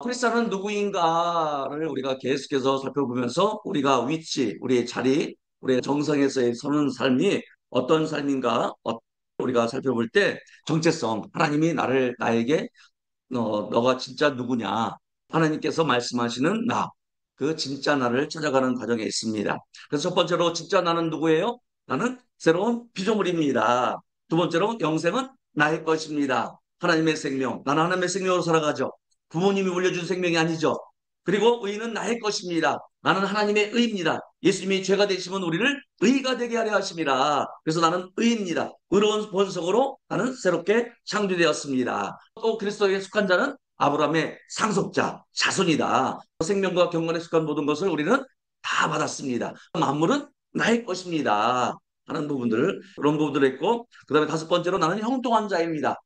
크리스찬은 누구인가를 우리가 계속해서 살펴보면서 우리가 위치, 우리의 자리, 우리의 정성에서의 서는 삶이 어떤 삶인가 우리가 살펴볼 때 정체성, 하나님이 나에게 너가 진짜 누구냐? 하나님께서 말씀하시는 나, 그 진짜 나를 찾아가는 과정에 있습니다. 그래서 첫 번째로 진짜 나는 누구예요? 나는 새로운 피조물입니다. 두 번째로 영생은 나의 것입니다. 하나님의 생명, 나는 하나님의 생명으로 살아가죠. 부모님이 물려준 생명이 아니죠. 그리고 의는 나의 것입니다. 나는 하나님의 의입니다. 예수님이 죄가 되시면 우리를 의가 되게 하려 하십니다. 그래서 나는 의입니다. 의로운 본성으로 나는 새롭게 창조되었습니다. 또 그리스도에 속한 자는 아브라함의 상속자, 자손이다. 생명과 경건에 속한 모든 것을 우리는 다 받았습니다. 만물은 나의 것입니다. 하는 부분들, 그런 부분들을 했고, 그 다음에 다섯 번째로 나는 형통한 자입니다.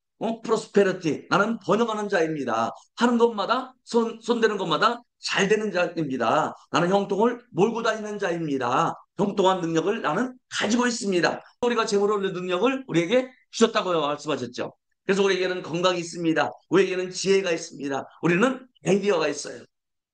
프로스페리티, 나는 번영하는 자입니다. 하는 것마다, 손대는 것마다 잘 되는 자입니다. 나는 형통을 몰고 다니는 자입니다. 형통한 능력을 나는 가지고 있습니다. 우리가 재물을 얻는 능력을 우리에게 주셨다고 말씀하셨죠. 그래서 우리에게는 건강이 있습니다. 우리에게는 지혜가 있습니다. 우리는 아이디어가 있어요.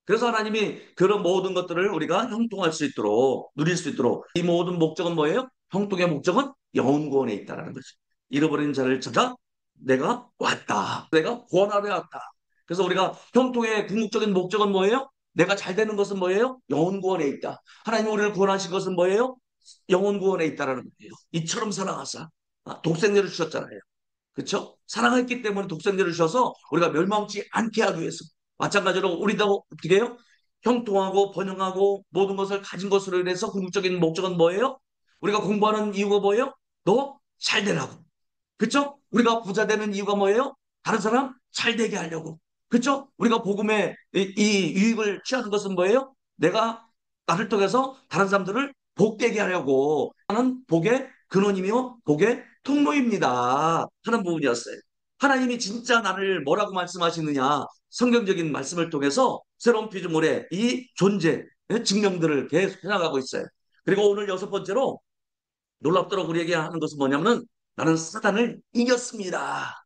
그래서 하나님이 그런 모든 것들을 우리가 형통할 수 있도록, 누릴 수 있도록, 이 모든 목적은 뭐예요? 형통의 목적은 영혼 구원에 있다는 거죠. 잃어버린 자를 찾아 내가 왔다. 내가 구원하려 왔다. 그래서 우리가 형통의 궁극적인 목적은 뭐예요? 내가 잘 되는 것은 뭐예요? 영혼 구원에 있다. 하나님 우리를 구원하신 것은 뭐예요? 영혼 구원에 있다는 거예요. 이처럼 사랑하사 독생자를 주셨잖아요. 그렇죠? 사랑했기 때문에 독생자를 주셔서 우리가 멸망치 않게 하기 위해서. 마찬가지로 우리도 어떻게 해요? 형통하고 번영하고 모든 것을 가진 것으로 인해서 궁극적인 목적은 뭐예요? 우리가 공부하는 이유가 뭐예요? 너 잘 되라고. 그렇죠? 우리가 부자 되는 이유가 뭐예요? 다른 사람 잘 되게 하려고. 그렇죠? 우리가 복음의 이 유익을 취하는 것은 뭐예요? 내가 나를 통해서 다른 사람들을 복되게 하려고 하는 복의 근원이며 복의 통로입니다. 하는 부분이었어요. 하나님이 진짜 나를 뭐라고 말씀하시느냐? 성경적인 말씀을 통해서 새로운 피조물의 이 존재, 증명들을 계속 해나가고 있어요. 그리고 오늘 여섯 번째로 놀랍도록 우리에게 하는 것은 뭐냐면은 나는 사단을 이겼습니다.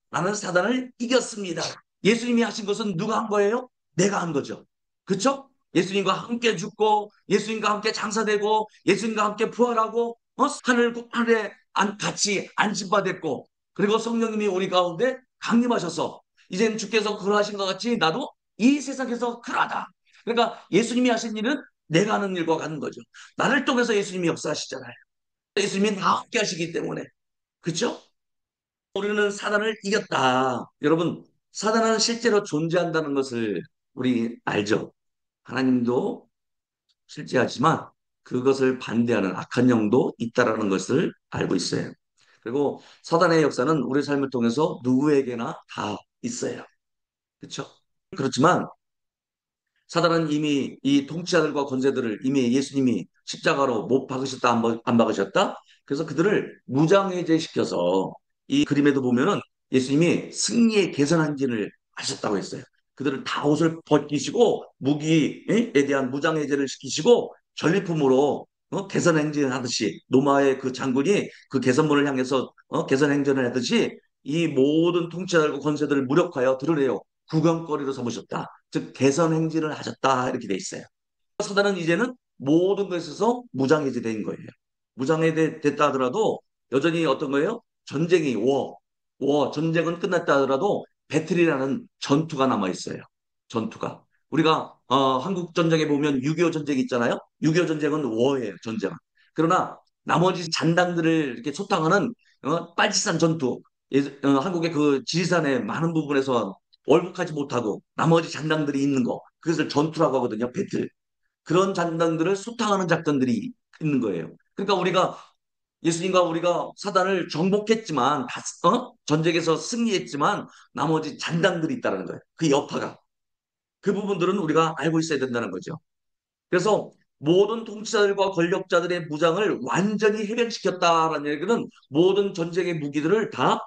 나는 사단을 이겼습니다. 예수님이 하신 것은 누가 한 거예요? 내가 한 거죠. 그렇죠? 예수님과 함께 죽고 예수님과 함께 장사되고 예수님과 함께 부활하고 하늘에 같이 안심받았고 그리고 성령님이 우리 가운데 강림하셔서 이제는 주께서 그러하신 것 같이 나도 이 세상에서 그러하다. 그러니까 예수님이 하신 일은 내가 하는 일과 같은 거죠. 나를 통해서 예수님이 역사하시잖아요. 예수님이 나와 함께 하시기 때문에. 그렇죠? 우리는 사단을 이겼다. 여러분, 사단은 실제로 존재한다는 것을 우리 알죠? 하나님도 실제하지만 그것을 반대하는 악한 영도 있다라는 것을 알고 있어요. 그리고 사단의 역사는 우리 삶을 통해서 누구에게나 다 있어요. 그렇죠? 그렇지만 사단은 이미 이 통치자들과 권세들을 이미 예수님이 십자가로 못 박으셨다 안 박으셨다. 그래서 그들을 무장해제시켜서 이 그림에도 보면은 예수님이 승리의 개선한진을 하셨다고 했어요. 그들을 다 옷을 벗기시고 무기에 대한 무장해제를 시키시고 전리품으로 개선행진을 하듯이 노마의 그 장군이 그 개선문을 향해서 개선행진을 하듯이 이 모든 통치자들과 권세들을 무력하여 드러내요. 구경거리로 삼으셨다. 즉 개선 행진을 하셨다 이렇게 돼 있어요. 사단은 이제는 모든 것에서 무장해제된 거예요. 무장해제됐다 하더라도 여전히 어떤 거예요? 전쟁이 전쟁은 끝났다 하더라도 배틀이라는 전투가 남아 있어요. 전투가 우리가 한국 전쟁에 보면 6.25 전쟁이 있잖아요. 6.25 전쟁은 워예요. 전쟁은. 그러나 나머지 잔당들을 이렇게 소탕하는 빨치산 전투 한국의 그 지리산의 많은 부분에서 월북하지 못하고 나머지 잔당들이 있는 거 그것을 전투라고 하거든요. 배틀. 그런 잔당들을 소탕하는 작전들이 있는 거예요. 그러니까 우리가 예수님과 우리가 사단을 정복했지만 전쟁에서 승리했지만 나머지 잔당들이 있다는 거예요. 그 여파가. 그 부분들은 우리가 알고 있어야 된다는 거죠. 그래서 모든 통치자들과 권력자들의 무장을 완전히 해변시켰다라는 얘기는 모든 전쟁의 무기들을 다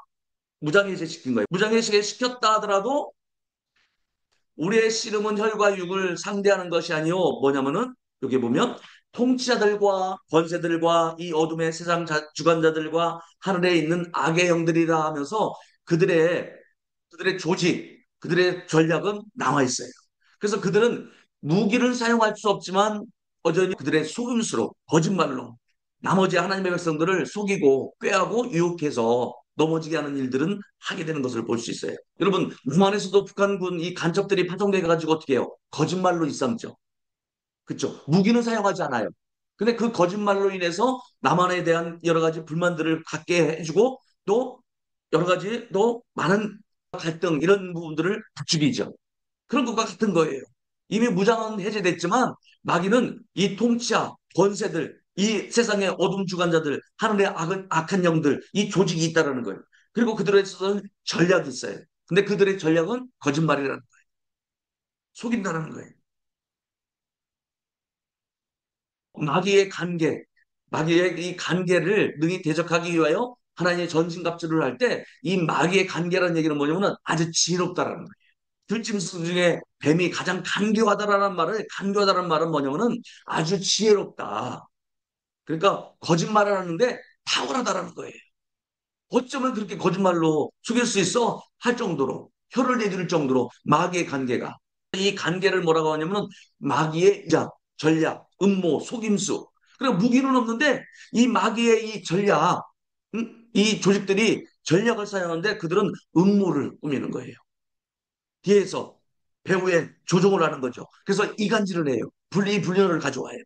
무장해제시킨 거예요. 무장해제시켰다 하더라도 우리의 씨름은 혈과 육을 상대하는 것이 아니요 뭐냐면은 여기 보면 통치자들과 권세들과 이 어둠의 세상 주관자들과 하늘에 있는 악의 영들이라 하면서 그들의 조직, 그들의 전략은 나와 있어요. 그래서 그들은 무기를 사용할 수 없지만 여전히 그들의 속임수로 거짓말로 나머지 하나님의 백성들을 속이고 꾀하고 유혹해서 넘어지게 하는 일들은 하게 되는 것을 볼 수 있어요. 여러분, 남한에서도 북한군 이 간첩들이 파송돼 가지고 어떻게 해요? 거짓말로 일삼죠. 그렇죠? 무기는 사용하지 않아요. 근데 그 거짓말로 인해서 남한에 대한 여러 가지 불만들을 갖게 해주고 또 여러 가지 또 많은 갈등 이런 부분들을 부추기죠. 그런 것과 같은 거예요. 이미 무장은 해제됐지만 마귀는 이 통치자, 권세들, 이 세상의 어둠 주관자들, 하늘의 악한 영들, 이 조직이 있다라는 거예요. 그리고 그들에 있어서 전략이 있어요. 근데 그들의 전략은 거짓말이라는 거예요. 속인다는 거예요. 마귀의 관계, 마귀의 이 관계를 능히 대적하기 위하여 하나님의 전신갑주를 할 때 이 마귀의 관계라는 얘기는 뭐냐면 아주 지혜롭다라는 거예요. 들짐승 중에 뱀이 가장 간교하다라는 말은 뭐냐면은 아주 지혜롭다. 그러니까 거짓말을 하는데 탁월하다라는 거예요. 어쩌면 그렇게 거짓말로 속일 수 있어? 할 정도로 혀를 내둘 정도로 마귀의 관계가 이 관계를 뭐라고 하냐면 마귀의 전략, 음모, 속임수. 그리고 무기는 없는데 이 마귀의 이 전략, 이 조직들이 전략을 사용하는데 그들은 음모를 꾸미는 거예요. 뒤에서 배후에 조종을 하는 거죠. 그래서 이간질을 해요. 분리불편을 가져와요.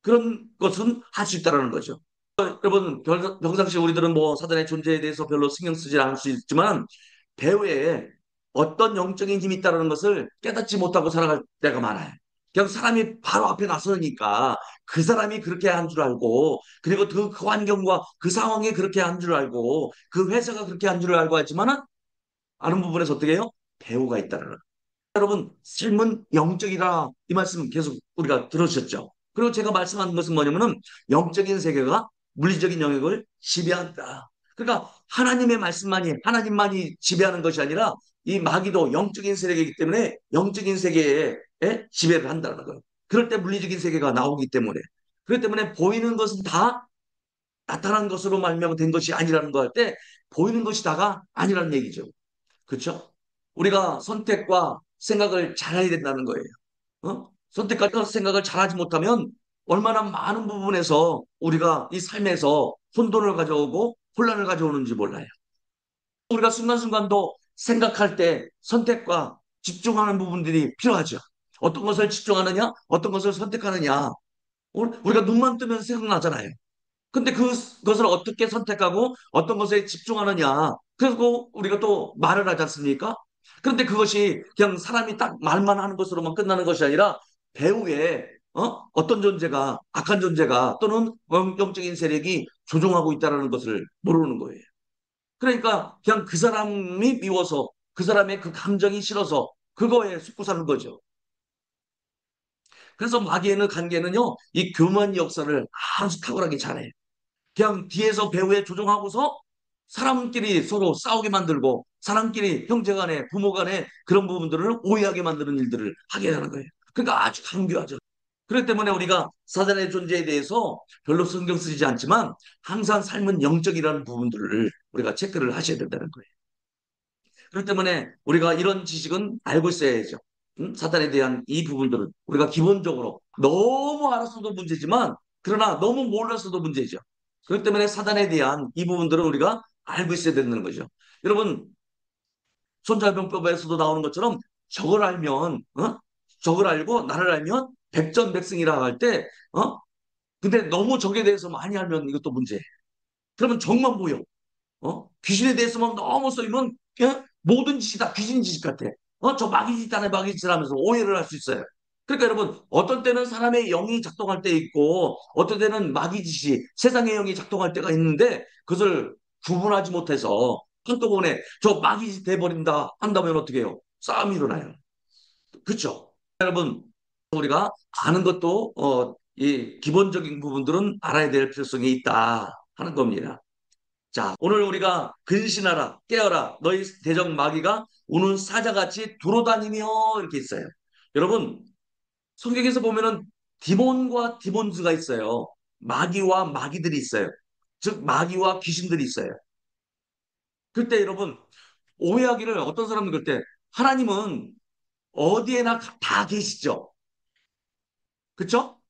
그런 것은 할 수 있다는 거죠. 여러분, 평상시 우리들은 뭐 사단의 존재에 대해서 별로 신경 쓰지 않을 수 있지만 배후에 어떤 영적인 힘이 있다는 것을 깨닫지 못하고 살아갈 때가 많아요. 그냥 사람이 바로 앞에 나서니까 그 사람이 그렇게 한 줄 알고 그리고 그 환경과 그 상황이 그렇게 한 줄 알고 그 회사가 그렇게 한 줄 알고 하지만은 아는 부분에서 어떻게 해요? 배우가 있다는 거예요. 여러분, 삶은 영적이라 이 말씀 계속 우리가 들으셨죠? 그리고 제가 말씀한 것은 뭐냐면은 영적인 세계가 물리적인 영역을 지배한다. 그러니까 하나님의 말씀만이 하나님만이 지배하는 것이 아니라 이 마귀도 영적인 세계이기 때문에 영적인 세계에 지배를 한다는 거예요. 그럴 때 물리적인 세계가 나오기 때문에 그렇기 때문에 보이는 것은 다 나타난 것으로 말미암아 된 것이 아니라는 거 할 때 보이는 것이 다가 아니라는 얘기죠. 그렇죠? 우리가 선택과 생각을 잘해야 된다는 거예요. 선택과 생각을 잘하지 못하면 얼마나 많은 부분에서 우리가 이 삶에서 혼돈을 가져오고 혼란을 가져오는지 몰라요. 우리가 순간순간도 생각할 때 선택과 집중하는 부분들이 필요하죠. 어떤 것을 집중하느냐, 어떤 것을 선택하느냐. 우리가 눈만 뜨면 생각나잖아요. 근데 그것을 어떻게 선택하고 어떤 것에 집중하느냐. 그리고 우리가 또 말을 하지 않습니까? 그런데 그것이 그냥 사람이 딱 말만 하는 것으로만 끝나는 것이 아니라 배후에 어떤 존재가 악한 존재가 또는 영적인 세력이 조종하고 있다는 것을 모르는 거예요. 그러니까 그냥 그 사람이 미워서 그 사람의 그 감정이 싫어서 그거에 죽고 사는 거죠. 그래서 마귀에는 관계는요, 이 교만 역사를 아주 탁월하게 잘해요. 그냥 뒤에서 배후에 조종하고서 사람끼리 서로 싸우게 만들고 사람끼리 형제간에 부모간에 그런 부분들을 오해하게 만드는 일들을 하게 하는 거예요. 그러니까 아주 강교하죠. 그렇기 때문에 우리가 사단의 존재에 대해서 별로 신경 쓰지 않지만 항상 삶은 영적이라는 부분들을 우리가 체크를 하셔야 된다는 거예요. 그렇기 때문에 우리가 이런 지식은 알고 있어야죠. 사단에 대한 이 부분들은 우리가 기본적으로 너무 알았어도 문제지만 그러나 너무 몰랐어도 문제죠. 그렇기 때문에 사단에 대한 이 부분들은 우리가 알고 있어야 되는 거죠. 여러분, 손자병법에서도 나오는 것처럼 적을 알면 적을 알고 나를 알면 백전백승이라 할 때 근데 너무 적에 대해서 많이 알면 이것도 문제예요. 그러면 적만 보여. 귀신에 대해서만 너무 쏘이면 모든 짓이 다 귀신 짓 같아. 저 마귀 짓 하네 마귀 짓 하면서 오해를 할 수 있어요. 그러니까 여러분 어떤 때는 사람의 영이 작동할 때 있고 어떤 때는 마귀 짓이 세상의 영이 작동할 때가 있는데 그것을 구분하지 못해서 한꺼번에 저 마귀 짓 돼버린다 한다면 어떻게 해요? 싸움이 일어나요. 그렇죠? 여러분 우리가 아는 것도 이 기본적인 부분들은 알아야 될 필요성이 있다 하는 겁니다. 자, 오늘 우리가 근신하라, 깨어라, 너희 대적 마귀가 우는 사자같이 두루다니며 이렇게 있어요. 여러분, 성경에서 보면은 디몬과 디몬즈가 있어요. 마귀와 마귀들이 있어요. 즉, 마귀와 귀신들이 있어요. 그때 여러분, 오해하기를 어떤 사람은 그때 하나님은 어디에나 다 계시죠. 그쵸?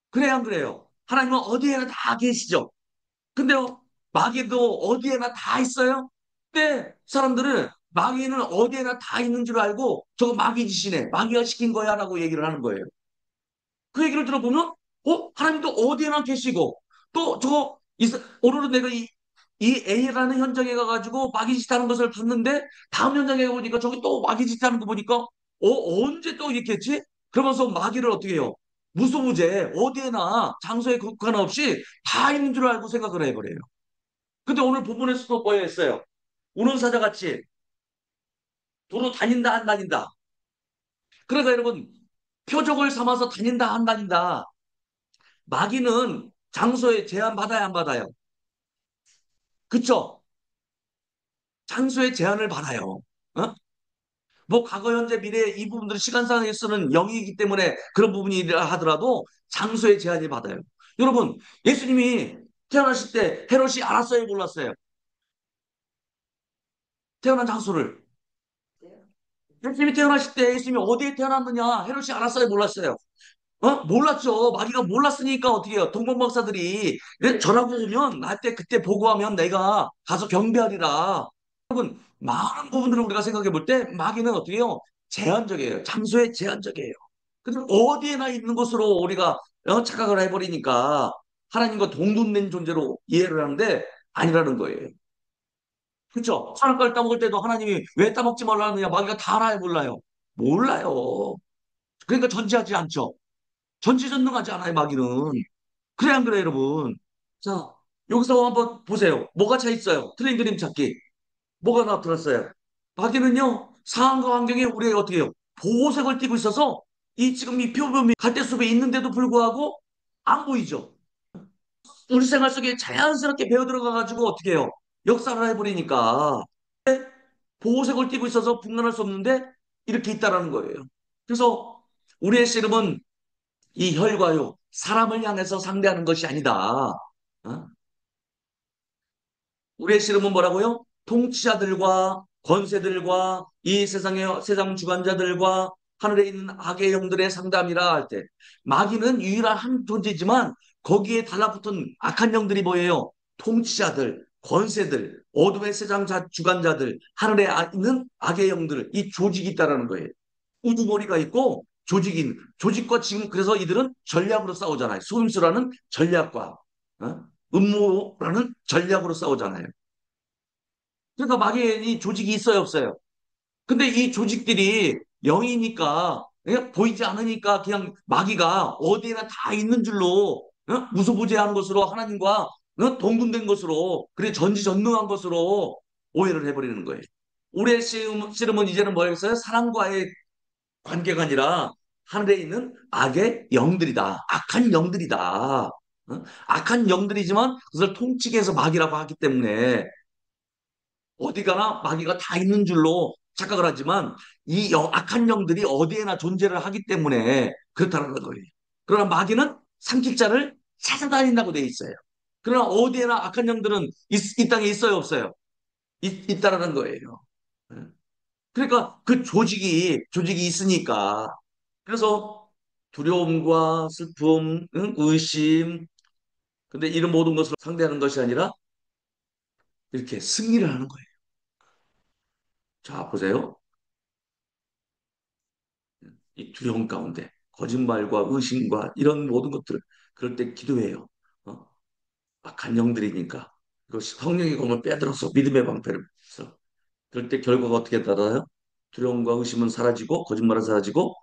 그래요, 안 그래요? 하나님은 어디에나 다 계시죠. 근데요, 마귀도 어디에나 다 있어요? 근데 사람들은 마귀는 어디에나 다 있는 줄 알고 저거 마귀 짓이네. 마귀가 시킨 거야 라고 얘기를 하는 거예요. 그 얘기를 들어보면, 하나님도 어디에나 계시고, 또 저거, 오늘은 내가 이 A라는 현장에 가가지고 마귀짓 하는 것을 봤는데, 다음 현장에 가보니까 저기 또 마귀짓 하는 거 보니까, 언제 또 이랬겠지? 그러면서 마귀를 어떻게 해요? 무소부재, 어디에나 장소에 국한 없이 다 있는 줄 알고 생각을 해버려요. 근데 오늘 본문에서도 뭐에 했어요? 우는 사자같이 도로 다닌다, 안 다닌다. 그러니까 여러분, 표적을 삼아서 다닌다, 안 다닌다. 마귀는 장소에 제한 받아야 안 받아요? 그쵸? 장소에 제한을 받아요. 어? 뭐 과거, 현재, 미래 이 부분들은 시간상에서는 영이기 때문에 그런 부분이라 하더라도 장소에 제한이 받아요. 여러분, 예수님이 태어나실 때 헤롯이 알았어요, 몰랐어요? 태어난 장소를. 예수님이 태어나실 때 예수님이 어디에 태어났느냐 헤롯이 알았어요, 몰랐어요? 몰랐죠. 마귀가 몰랐으니까 어떻게 해요? 동방박사들이 전화 보면 나한테 그때 보고하면 내가 가서 경배하리라. 여러분, 많은 부분들을 우리가 생각해 볼 때 마귀는 어떻게 해요? 제한적이에요. 장소에 제한적이에요. 근데 어디에나 있는 것으로 우리가 착각을 해버리니까 하나님과 동등된 존재로 이해를 하는데 아니라는 거예요. 그렇죠? 사람과를 따먹을 때도 하나님이 왜 따먹지 말라느냐 마귀가 다 알아요, 몰라요? 몰라요. 그러니까 전지하지 않죠. 전지전능하지 않아요, 마귀는. 그래, 안 그래, 여러분? 자, 여기서 한번 보세요. 뭐가 차 있어요? 틀린 그림 찾기. 뭐가 나타났어요? 마귀는요, 상황과 환경에 우리가 어떻게 해요? 보호색을 띠고 있어서 이 지금 이 표범이 갈대숲에 있는데도 불구하고 안 보이죠? 우리 생활 속에 자연스럽게 배어 들어가가지고 어떻게 해요? 역사를 해버리니까 보호색을 띠고 있어서 분간할 수 없는데 이렇게 있다라는 거예요. 그래서 우리의 씨름은 이 혈과요, 사람을 향해서 상대하는 것이 아니다. 어? 우리의 씨름은 뭐라고요? 통치자들과 권세들과 이 세상의 세상 주관자들과 하늘에 있는 악의 영들의 상담이라 할 때, 마귀는 유일한 한 존재지만 거기에 달라붙은 악한 영들이 뭐예요? 통치자들, 권세들, 어둠의 세상 주관자들, 하늘에 있는 악의 영들, 이 조직이 있다라는 거예요. 우두머리가 있고 조직인 조직과 지금 그래서 이들은 전략으로 싸우잖아요. 수금수라는 전략과 음모라는 전략으로 싸우잖아요. 그러니까 마귀의 조직이 있어요, 없어요? 근데 이 조직들이 영이니까 보이지 않으니까 그냥 마귀가 어디에나 다 있는 줄로 무소부재한 것으로 하나님과 동등된 것으로 그래 전지전능한 것으로 오해를 해버리는 거예요. 우리의 씨름은 이제는 뭐였어요? 사랑과의 관계가 아니라 하늘에 있는 악의 영들이다. 악한 영들이다. 악한 영들이지만 그것을 통치기 해서 마귀라고 하기 때문에 어디 가나 마귀가 다 있는 줄로 착각을 하지만 이 악한 영들이 어디에나 존재를 하기 때문에 그렇다는 거예요. 그러나 마귀는 삼킬자를 찾아다닌다고 돼 있어요. 그러나 어디에나 악한 영들은 이 땅에 있어요, 없어요? 있다라는 거예요. 그러니까 그 조직이 있으니까. 그래서 두려움과 슬픔, 의심, 근데 이런 모든 것을 상대하는 것이 아니라 이렇게 승리를 하는 거예요. 자, 보세요. 이 두려움 가운데 거짓말과 의심과 이런 모든 것들을 그럴 때 기도해요. 어? 악한 영들이니까. 그리고 성령의 검을 빼들어서 믿음의 방패를 써. 그럴 때 결과가 어떻게 따라요? 두려움과 의심은 사라지고 거짓말은 사라지고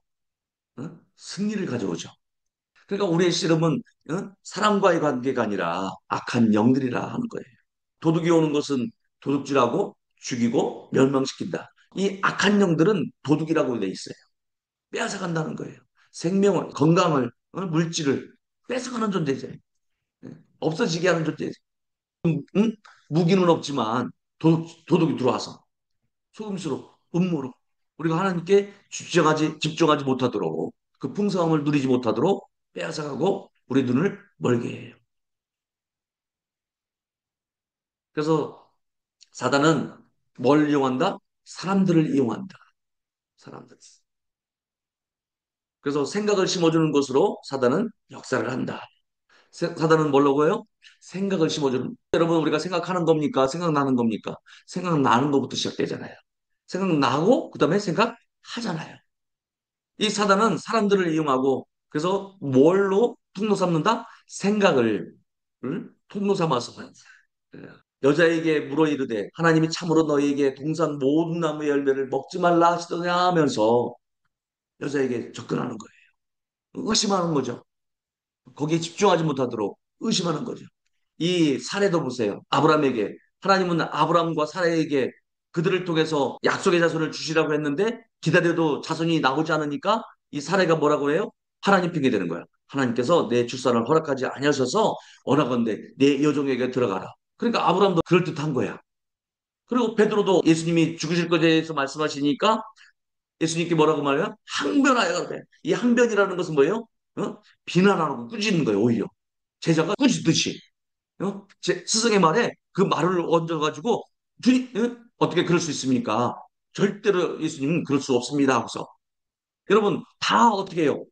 승리를 가져오죠. 그러니까 우리의 씨름은 사람과의 관계가 아니라 악한 영들이라 하는 거예요. 도둑이 오는 것은 도둑질하고 죽이고 멸망시킨다. 이 악한 영들은 도둑이라고 돼 있어요. 빼앗아간다는 거예요. 생명을, 건강을, 물질을 뺏어가는 존재죠. 없어지게 하는 존재죠. 응? 무기는 없지만 도둑이 들어와서 속임수로, 음모로 우리가 하나님께 집중하지 못하도록 그 풍성함을 누리지 못하도록 빼앗아가고 우리 눈을 멀게 해요. 그래서 사단은 뭘 이용한다? 사람들을 이용한다. 사람들. 그래서 생각을 심어주는 것으로 사단은 역사를 한다. 사단은 뭐라고 해요? 생각을 심어주는. 여러분, 우리가 생각하는 겁니까? 생각나는 겁니까? 생각나는 것부터 시작되잖아요. 생각나고, 그 다음에 생각하잖아요. 이 사단은 사람들을 이용하고, 그래서 뭘로 통로 삼는다? 생각을 통로 삼아서 하는 거예요. 여자에게 물어 이르되 하나님이 참으로 너희에게 동산 모든 나무의 열매를 먹지 말라 하시더냐 하면서 여자에게 접근하는 거예요. 의심하는 거죠. 거기에 집중하지 못하도록 의심하는 거죠. 이 사례도 보세요. 아브라함에게 하나님은 아브라함과 사라에게 그들을 통해서 약속의 자손을 주시라고 했는데 기다려도 자손이 나오지 않으니까 이 사례가 뭐라고 해요? 하나님 핑계 대는 거야. 하나님께서 내 출산을 허락하지 아니하셔서 원하건대 내 여종에게 들어가라. 그러니까 아브라함도 그럴듯한 거야. 그리고 베드로도 예수님이 죽으실 것에 대해서 말씀하시니까 예수님께 뭐라고 말해요? 항변하여 그래. 이 항변이라는 것은 뭐예요? 어? 비난하고 꾸짖는 거예요, 오히려. 제자가 꾸짖듯이. 스승의 말에 그 말을 얹어가지고, 주님, 어떻게 그럴 수 있습니까? 절대로 예수님은 그럴 수 없습니다. 하고서. 여러분, 다 어떻게 해요?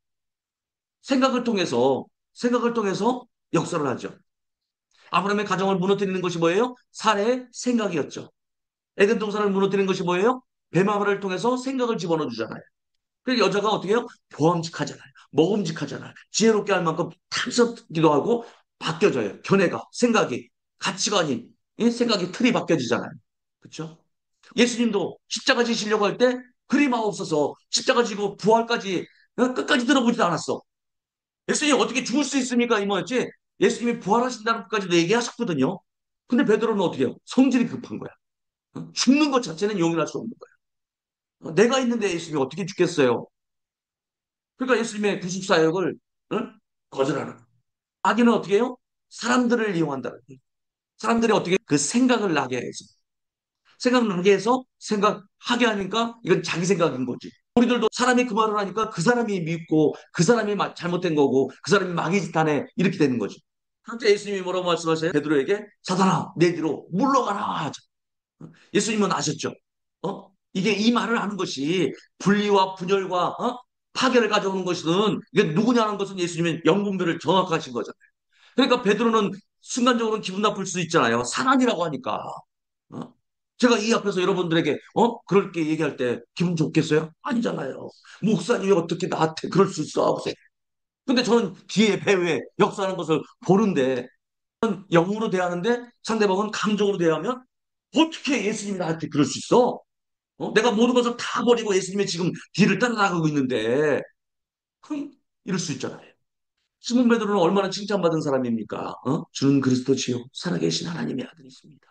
생각을 통해서, 생각을 통해서 역사를 하죠. 아브라함의 가정을 무너뜨리는 것이 뭐예요? 사례의 생각이었죠. 에덴 동산을 무너뜨리는 것이 뭐예요? 뱀마을을 통해서 생각을 집어넣어 주잖아요. 그 여자가 어떻게 해요? 보험직하잖아요. 먹음직하잖아요. 지혜롭게 할 만큼 탐스럽기도 하고 바뀌어져요. 견해가, 생각이, 가치관이, 이 생각이 틀이 바뀌어지잖아요. 그렇죠? 예수님도 십자가 지시려고 할 때 그림 없어서 십자가 지고 부활까지 끝까지 들어보지도 않았어. 예수님이 어떻게 죽을 수 있습니까? 이 뭐였지? 예수님이 부활하신다는 것까지도 얘기하셨거든요. 근데 베드로는 어떻게 해요? 성질이 급한 거야. 죽는 것 자체는 용인할 수 없는 거야. 내가 있는데 예수님이 어떻게 죽겠어요? 그러니까 예수님의 구속 사역을 거절하는 거예요. 악인은 어떻게 해요? 사람들을 이용한다는 거예요. 사람들이 어떻게 그 생각을 나게 해서 생각나게 해서 생각하게 하니까 이건 자기 생각인 거지. 우리들도 사람이 그 말을 하니까 그 사람이 믿고 그 사람이 잘못된 거고 그 사람이 마귀 짓하네 이렇게 되는 거지. 한때 예수님이 뭐라고 말씀하세요? 베드로에게 사단아 내 뒤로 물러가라 하죠. 예수님은 아셨죠? 이게 이 말을 하는 것이 분리와 분열과 파괴를 가져오는 것은 이게 누구냐는 것은 예수님의 영분별을 정확하신 거잖아요. 그러니까 베드로는 순간적으로는 기분 나쁠 수 있잖아요. 사람이라고 하니까. 어? 제가 이 앞에서 여러분들에게 그렇게 얘기할 때 기분 좋겠어요? 아니잖아요. 목사님이 어떻게 나한테 그럴 수 있어? 하고. 근데 저는 뒤에 배후에 역사하는 것을 보는데 영으로 대하는데 상대방은 감정으로 대하면 어떻게 예수님이 나한테 그럴 수 있어? 내가 모든 것을 다 버리고 예수님의 지금 뒤를 따라가고 있는데 이럴 수 있잖아요. 시몬 베드로는 얼마나 칭찬받은 사람입니까? 주는 그리스도지요 살아계신 하나님의 아들이십니다.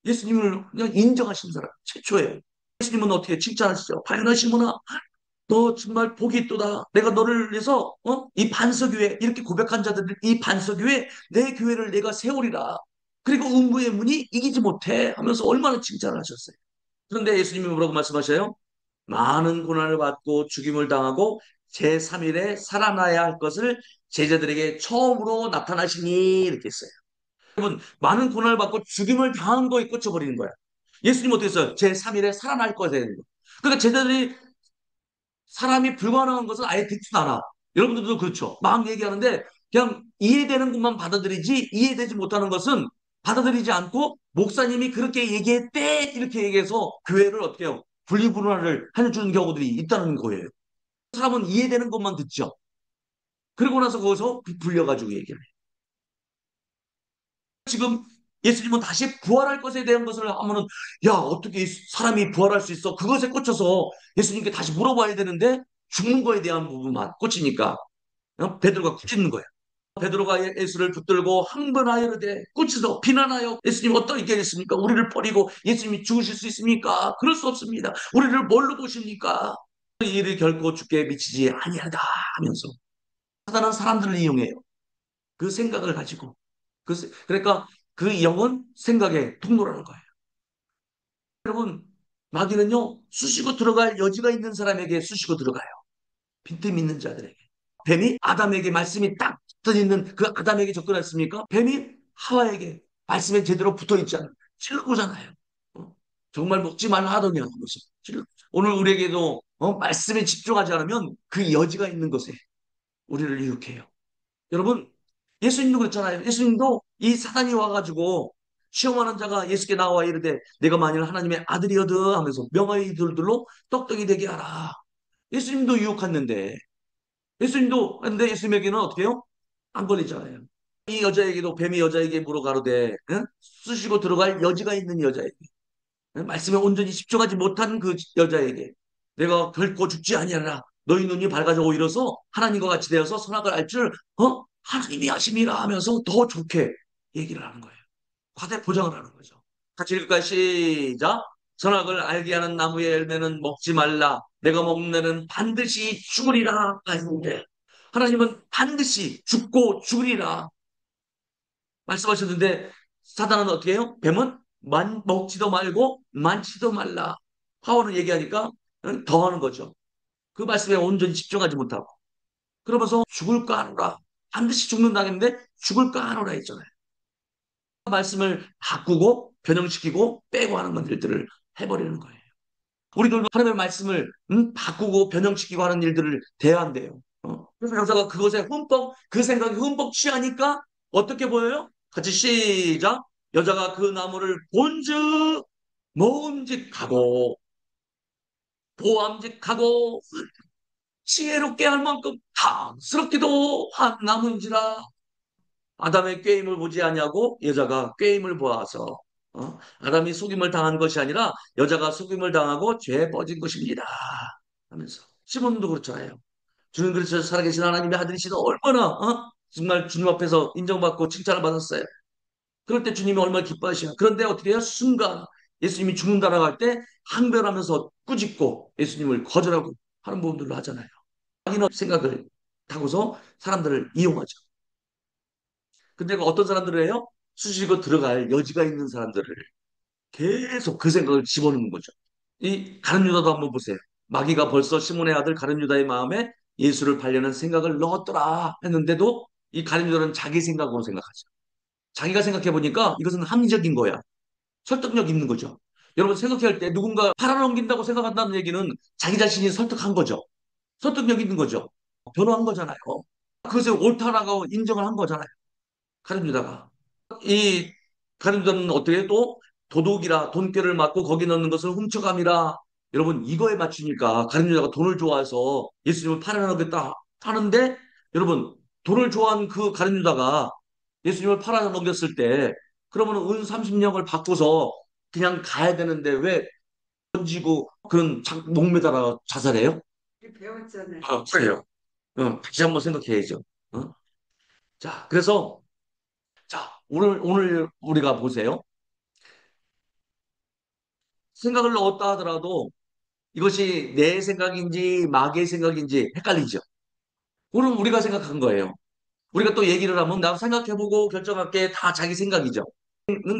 예수님을 그냥 인정하신 사람 최초예요. 예수님은 어떻게 칭찬하시죠? 바요나 시몬아 너 정말 복이 있도다. 내가 너를 위해서 이 반석 위에 이렇게 고백한 자들 이 반석 위에 내 교회를 내가 세우리라. 그리고 음부의 문이 이기지 못해 하면서 얼마나 칭찬을 하셨어요. 그런데 예수님이 뭐라고 말씀하셔요? 많은 고난을 받고 죽임을 당하고 제3일에 살아나야 할 것을 제자들에게 처음으로 나타나시니 이렇게 했어요. 여러분 많은 고난을 받고 죽임을 당한 거에 꽂혀버리는 거야. 예수님 어떻게 했어요? 제3일에 살아날 거야 되는 거. 그러니까 제자들이 사람이 불가능한 것은 아예 듣지도 않아. 여러분들도 그렇죠. 막 얘기하는데 그냥 이해되는 것만 받아들이지 이해되지 못하는 것은 받아들이지 않고 목사님이 그렇게 얘기했대 이렇게 얘기해서 교회를 어떻게 해요? 분리분할을 해주는 경우들이 있다는 거예요. 사람은 이해되는 것만 듣죠. 그러고 나서 거기서 불려가지고 얘기를 해요. 지금 예수님은 다시 부활할 것에 대한 것을 하면은 야 어떻게 사람이 부활할 수 있어? 그것에 꽂혀서 예수님께 다시 물어봐야 되는데 죽는 거에 대한 부분만 꽂히니까 베드로가 꾸짖는 거야. 베드로가 예수를 붙들고 항변하여 이르되 꾸짖어 비난하여 예수님 어떻게 했습니까? 우리를 버리고 예수님이 죽으실 수 있습니까? 그럴 수 없습니다. 우리를 뭘로 보십니까? 이 일을 결코 죽게 미치지 아니하다 하면서 사단은 사람들을 이용해요. 그 생각을 가지고 그러니까 그 영은 생각의 통로라는 거예요. 여러분 마귀는요 쑤시고 들어갈 여지가 있는 사람에게 쑤시고 들어가요. 빈틈 있는 자들에게. 뱀이 아담에게 말씀이 딱 붙어 있는 그 아담에게 접근했습니까? 뱀이 하와에게 말씀에 제대로 붙어 있지 않은 찔러보잖아요. 정말 먹지 말라 하더냐 하면서 오늘 우리에게도 말씀에 집중하지 않으면 그 여지가 있는 것에 우리를 유혹해요. 여러분, 예수님도 그렇잖아요. 예수님도 이 사단이 와가지고 시험하는 자가 예수께 나와 이르되 내가 만일 하나님의 아들이어든 하면서 명의 이들들로 떡떡이 되게 하라. 예수님도 유혹했는데 예수님도 근데 예수님에게는 어떻게 해요? 안 걸리잖아요. 이 여자에게도 뱀이 여자에게 물어가로되 응? 쑤시고 들어갈 여지가 있는 여자에게 말씀에 온전히 집중하지 못한 그 여자에게 내가 결코 죽지 아니하라. 너희 눈이 밝아져 이뤄서 하나님과 같이 되어서 선악을 알 줄 하나님이 하심이라 하면서 더 좋게 얘기를 하는 거예요. 과대 포장을 하는 거죠. 같이 읽을까요? 시작. 선악을 알게 하는 나무의 열매는 먹지 말라. 내가 먹는 애는 반드시 죽으리라 하시는데 하나님은 반드시 죽고 죽으리라 말씀하셨는데 사단은 어떻게 해요? 뱀은 먹지도 말고 만지도 말라. 하와는 얘기하니까 더 하는 거죠. 그 말씀에 온전히 집중하지 못하고. 그러면서 죽을까 하노라. 반드시 죽는다는데 죽을까 하노라 했잖아요. 말씀을 바꾸고 변형시키고 빼고 하는 것들을 해버리는 거예요. 우리들도 하나님의 말씀을 바꾸고 변형시키고 하는 일들을 대한대요. 그래서 여자가 그것에 흠뻑 그 생각에 흠뻑 취하니까 어떻게 보여요? 같이 시작. 여자가 그 나무를 본즉 먹음직하고 보암직하고 지혜롭게 할 만큼 탐스럽기도 한 나무인지라. 아담의 꾀임을 보지 아니하고 여자가 꾀임을 보아서 아담이 속임을 당한 것이 아니라 여자가 속임을 당하고 죄에 빠진 것입니다. 하면서 시몬도 그렇잖아요. 주님 그리스도 살아계신 하나님의 아들이시다 얼마나 정말 주님 앞에서 인정받고 칭찬을 받았어요. 그럴 때 주님이 얼마나 기뻐하시나. 그런데 어떻게 해요? 순간 예수님이 죽는다라고 할 때 항변하면서 꾸짖고 예수님을 거절하고 하는 부분들로 하잖아요. 자기는 생각을 타고서 사람들을 이용하죠. 근데 어떤 사람들을 해요? 수시고 들어갈 여지가 있는 사람들을 계속 그 생각을 집어넣는 거죠. 이 가룟 유다도 한번 보세요. 마귀가 벌써 시몬의 아들 가룟 유다의 마음에 예수를 팔려는 생각을 넣었더라 했는데도 이 가룟 유다는 자기 생각으로 생각하죠. 자기가 생각해 보니까 이것은 합리적인 거야. 설득력 있는 거죠. 여러분 생각할 때 누군가 팔아넘긴다고 생각한다는 얘기는 자기 자신이 설득한 거죠. 설득력 있는 거죠. 변호한 거잖아요. 그것을 옳다라고 인정을 한 거잖아요. 가룟 유다가. 이 가룟유다는 어떻게 또 도둑이라 돈꾀를 맞고 거기 넣는 것을 훔쳐감이라 여러분 이거에 맞추니까 가룟유다가 돈을 좋아해서 예수님을 팔아넘겼다 하는데 여러분 돈을 좋아한 그 가룟유다가 예수님을 팔아넘겼을 때 그러면 은 30냥을 받고서 그냥 가야 되는데 왜 던지고 그런 목매다가 자살해요? 배웠잖아요. 그래요. 다시 한번 생각해야죠. 어? 자, 그래서 자, 오늘 우리가 보세요. 생각을 넣었다 하더라도 이것이 내 생각인지 마귀의 생각인지 헷갈리죠. 오늘 우리가 생각한 거예요. 우리가 또 얘기를 하면 나 생각해보고 결정할게 다 자기 생각이죠.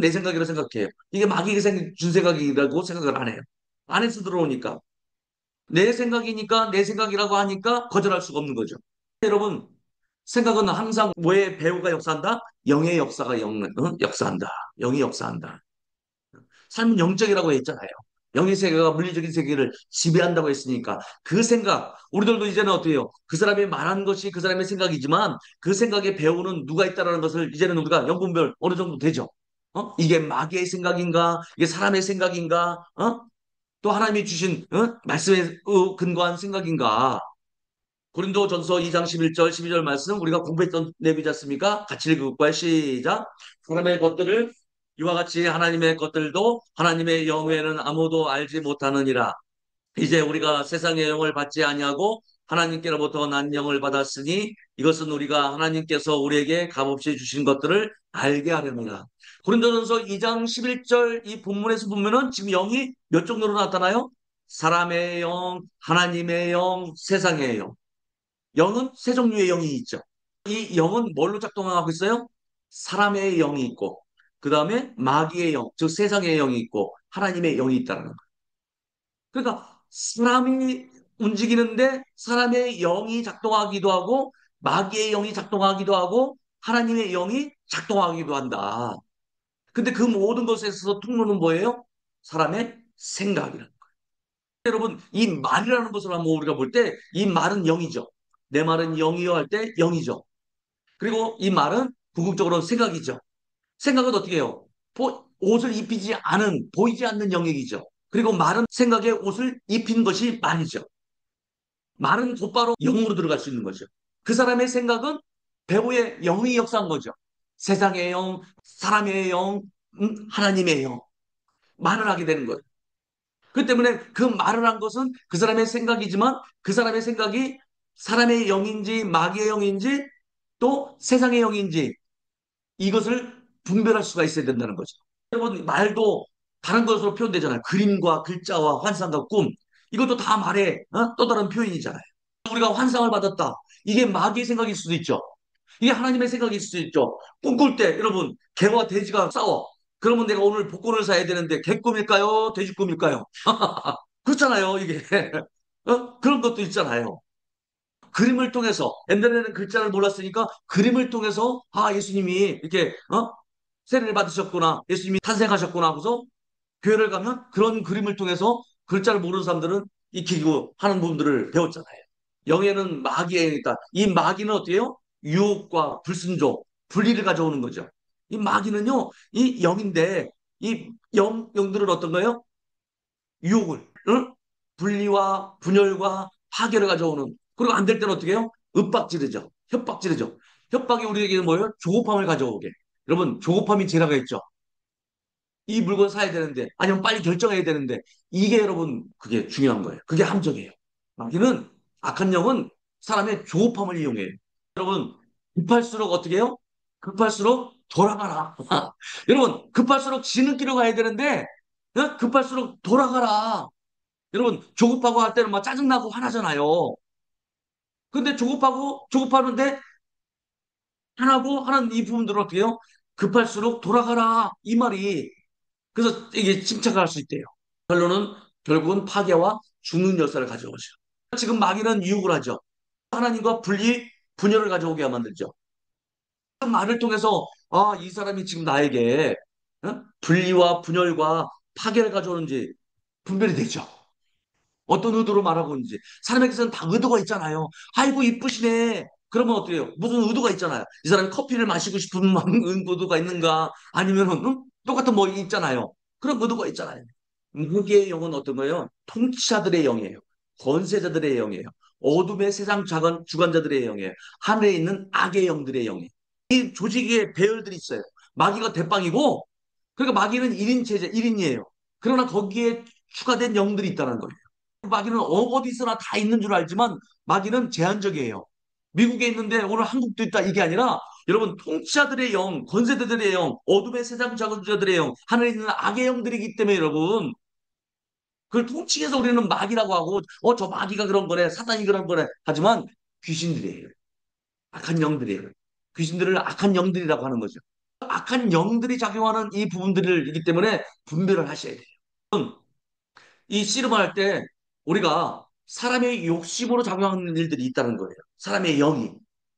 내 생각이라고 생각해요. 이게 마귀가 준 생각이라고 생각을 안 해요. 안에서 들어오니까. 내 생각이니까 내 생각이라고 하니까 거절할 수가 없는 거죠. 여러분, 생각은 항상 뭐의 배후가 역사한다? 영의 역사가 역사한다. 영이 역사한다. 삶은 영적이라고 했잖아요. 영의 세계가 물리적인 세계를 지배한다고 했으니까 그 생각 우리들도 이제는 어때요? 그 사람이 말한 것이 그 사람의 생각이지만 그 생각에 배우는 누가 있다라는 것을 이제는 우리가 연분별 어느 정도 되죠. 이게 마귀의 생각인가? 이게 사람의 생각인가? 또 하나님이 주신 말씀에 근거한 생각인가? 고린도전서 2장 11절 12절 말씀 우리가 공부했던 내용이지 않습니까? 같이 읽을까요? 시작. 사람의 것들을 이와 같이 하나님의 것들도 하나님의 영외에는 아무도 알지 못하느니라. 이제 우리가 세상의 영을 받지 아니하고 하나님께로부터 난 영을 받았으니 이것은 우리가 하나님께서 우리에게 값없이 주신 것들을 알게 하렵니다. 고린도전서 2장 11절 이 본문에서 보면은 지금 영이 몇 종류로 나타나요? 사람의 영, 하나님의 영, 세상의 영. 영은 세 종류의 영이 있죠. 이 영은 뭘로 작동하고 있어요? 사람의 영이 있고, 그 다음에 마귀의 영, 즉 세상의 영이 있고, 하나님의 영이 있다는 거예요. 그러니까 사람이 움직이는데 사람의 영이 작동하기도 하고, 마귀의 영이 작동하기도 하고, 하나님의 영이 작동하기도 한다. 근데 그 모든 것에 있어서 통로는 뭐예요? 사람의 생각이라는 거예요. 여러분, 이 말이라는 것을 한번 우리가 볼 때, 이 말은 영이죠. 내 말은 영이요 할 때 영이죠. 그리고 이 말은 궁극적으로 생각이죠. 생각은 어떻게 해요? 옷을 입히지 않은, 보이지 않는 영역이죠. 그리고 말은 생각에 옷을 입힌 것이 말이죠. 말은 곧바로 영으로 들어갈 수 있는 거죠. 그 사람의 생각은 배우의 영이 역사한 거죠. 세상의 영, 사람의 영, 하나님의 영. 말을 하게 되는 거예요. 그 때문에 그 말을 한 것은 그 사람의 생각이지만 그 사람의 생각이 사람의 영인지 마귀의 영인지 또 세상의 영인지 이것을 분별할 수가 있어야 된다는 거죠. 여러분, 말도 다른 것으로 표현되잖아요. 그림과 글자와 환상과 꿈. 이것도 다 말의 또 다른 표현이잖아요. 우리가 환상을 받았다. 이게 마귀의 생각일 수도 있죠. 이게 하나님의 생각일 수도 있죠. 꿈꿀 때 여러분 개와 돼지가 싸워. 그러면 내가 오늘 복권을 사야 되는데 개 꿈일까요? 돼지 꿈일까요? 그렇잖아요. 이게 그런 것도 있잖아요. 그림을 통해서 옛날에는 글자를 몰랐으니까 그림을 통해서 아 예수님이 이렇게 세례를 받으셨구나. 예수님이 탄생하셨구나 하고서 교회를 가면 그런 그림을 통해서 글자를 모르는 사람들은 익히고 하는 부분들을 배웠잖아요. 영에는 마귀에 있다. 이 마귀는 어때요? 유혹과 불순종, 분리를 가져오는 거죠. 이 마귀는요, 이 영인데 이 영들은 어떤 거예요? 유혹을, 응? 분리와 분열과 파괴를 가져오는. 그리고 안 될 때는 어떻게 해요? 윽박지르죠. 협박지르죠. 협박이 우리에게 뭐예요? 조급함을 가져오게. 여러분, 조급함이 제라가 있죠. 이 물건 사야 되는데, 아니면 빨리 결정해야 되는데, 이게 여러분, 그게 중요한 거예요. 그게 함정이에요. 마귀는, 악한 영은 사람의 조급함을 이용해요. 여러분, 급할수록 어떻게 해요? 급할수록 돌아가라. 여러분, 급할수록 지름길로 가야 되는데, 급할수록 돌아가라. 여러분, 조급하고 할 때는 막 짜증나고 화나잖아요. 근데 조급하는데, 화나고 하는 이 부분들은 어떻게 해요? 급할수록 돌아가라. 이 말이 그래서 이게 침착할 수 있대요. 결론은 결국은 파괴와 죽는 역사를 가져오죠. 지금 마귀는 유혹을 하죠. 하나님과 분열을 가져오게 만들죠. 그 말을 통해서 아, 이 사람이 지금 나에게 분리와 분열과 파괴를 가져오는지 분별이 되죠. 어떤 의도로 말하고 있는지. 사람에게서는 다 의도가 있잖아요. 아이고, 이쁘시네. 그러면 어때요? 무슨 의도가 있잖아요. 이 사람이 커피를 마시고 싶은 의도가 있는가? 아니면은, 똑같은 뭐 있잖아요. 그런 의도가 있잖아요. 무기의 영은 어떤 거예요? 통치자들의 영이에요. 권세자들의 영이에요. 어둠의 세상 작은 주관자들의 영이에요. 하늘에 있는 악의 영들의 영이에요. 이 조직의 배열들이 있어요. 마귀가 대빵이고, 그러니까 마귀는 1인 체제, 1인이에요. 그러나 거기에 추가된 영들이 있다는 거예요. 마귀는 어디서나 다 있는 줄 알지만 마귀는 제한적이에요. 미국에 있는데 오늘 한국도 있다 이게 아니라 여러분 통치자들의 영, 권세자들의 영, 어둠의 세상 자들의 영, 하늘에 있는 악의 영들이기 때문에 여러분 그걸 통칭해서 우리는 마귀라고 하고 저 마귀가 그런 거래, 사단이 그런 거래 하지만 귀신들이에요. 악한 영들이에요. 귀신들을 악한 영들이라고 하는 거죠. 악한 영들이 작용하는 이 부분들이기 때문에 분별을 하셔야 돼요. 이 씨름할 때 우리가 사람의 욕심으로 작용하는 일들이 있다는 거예요. 사람의 영이.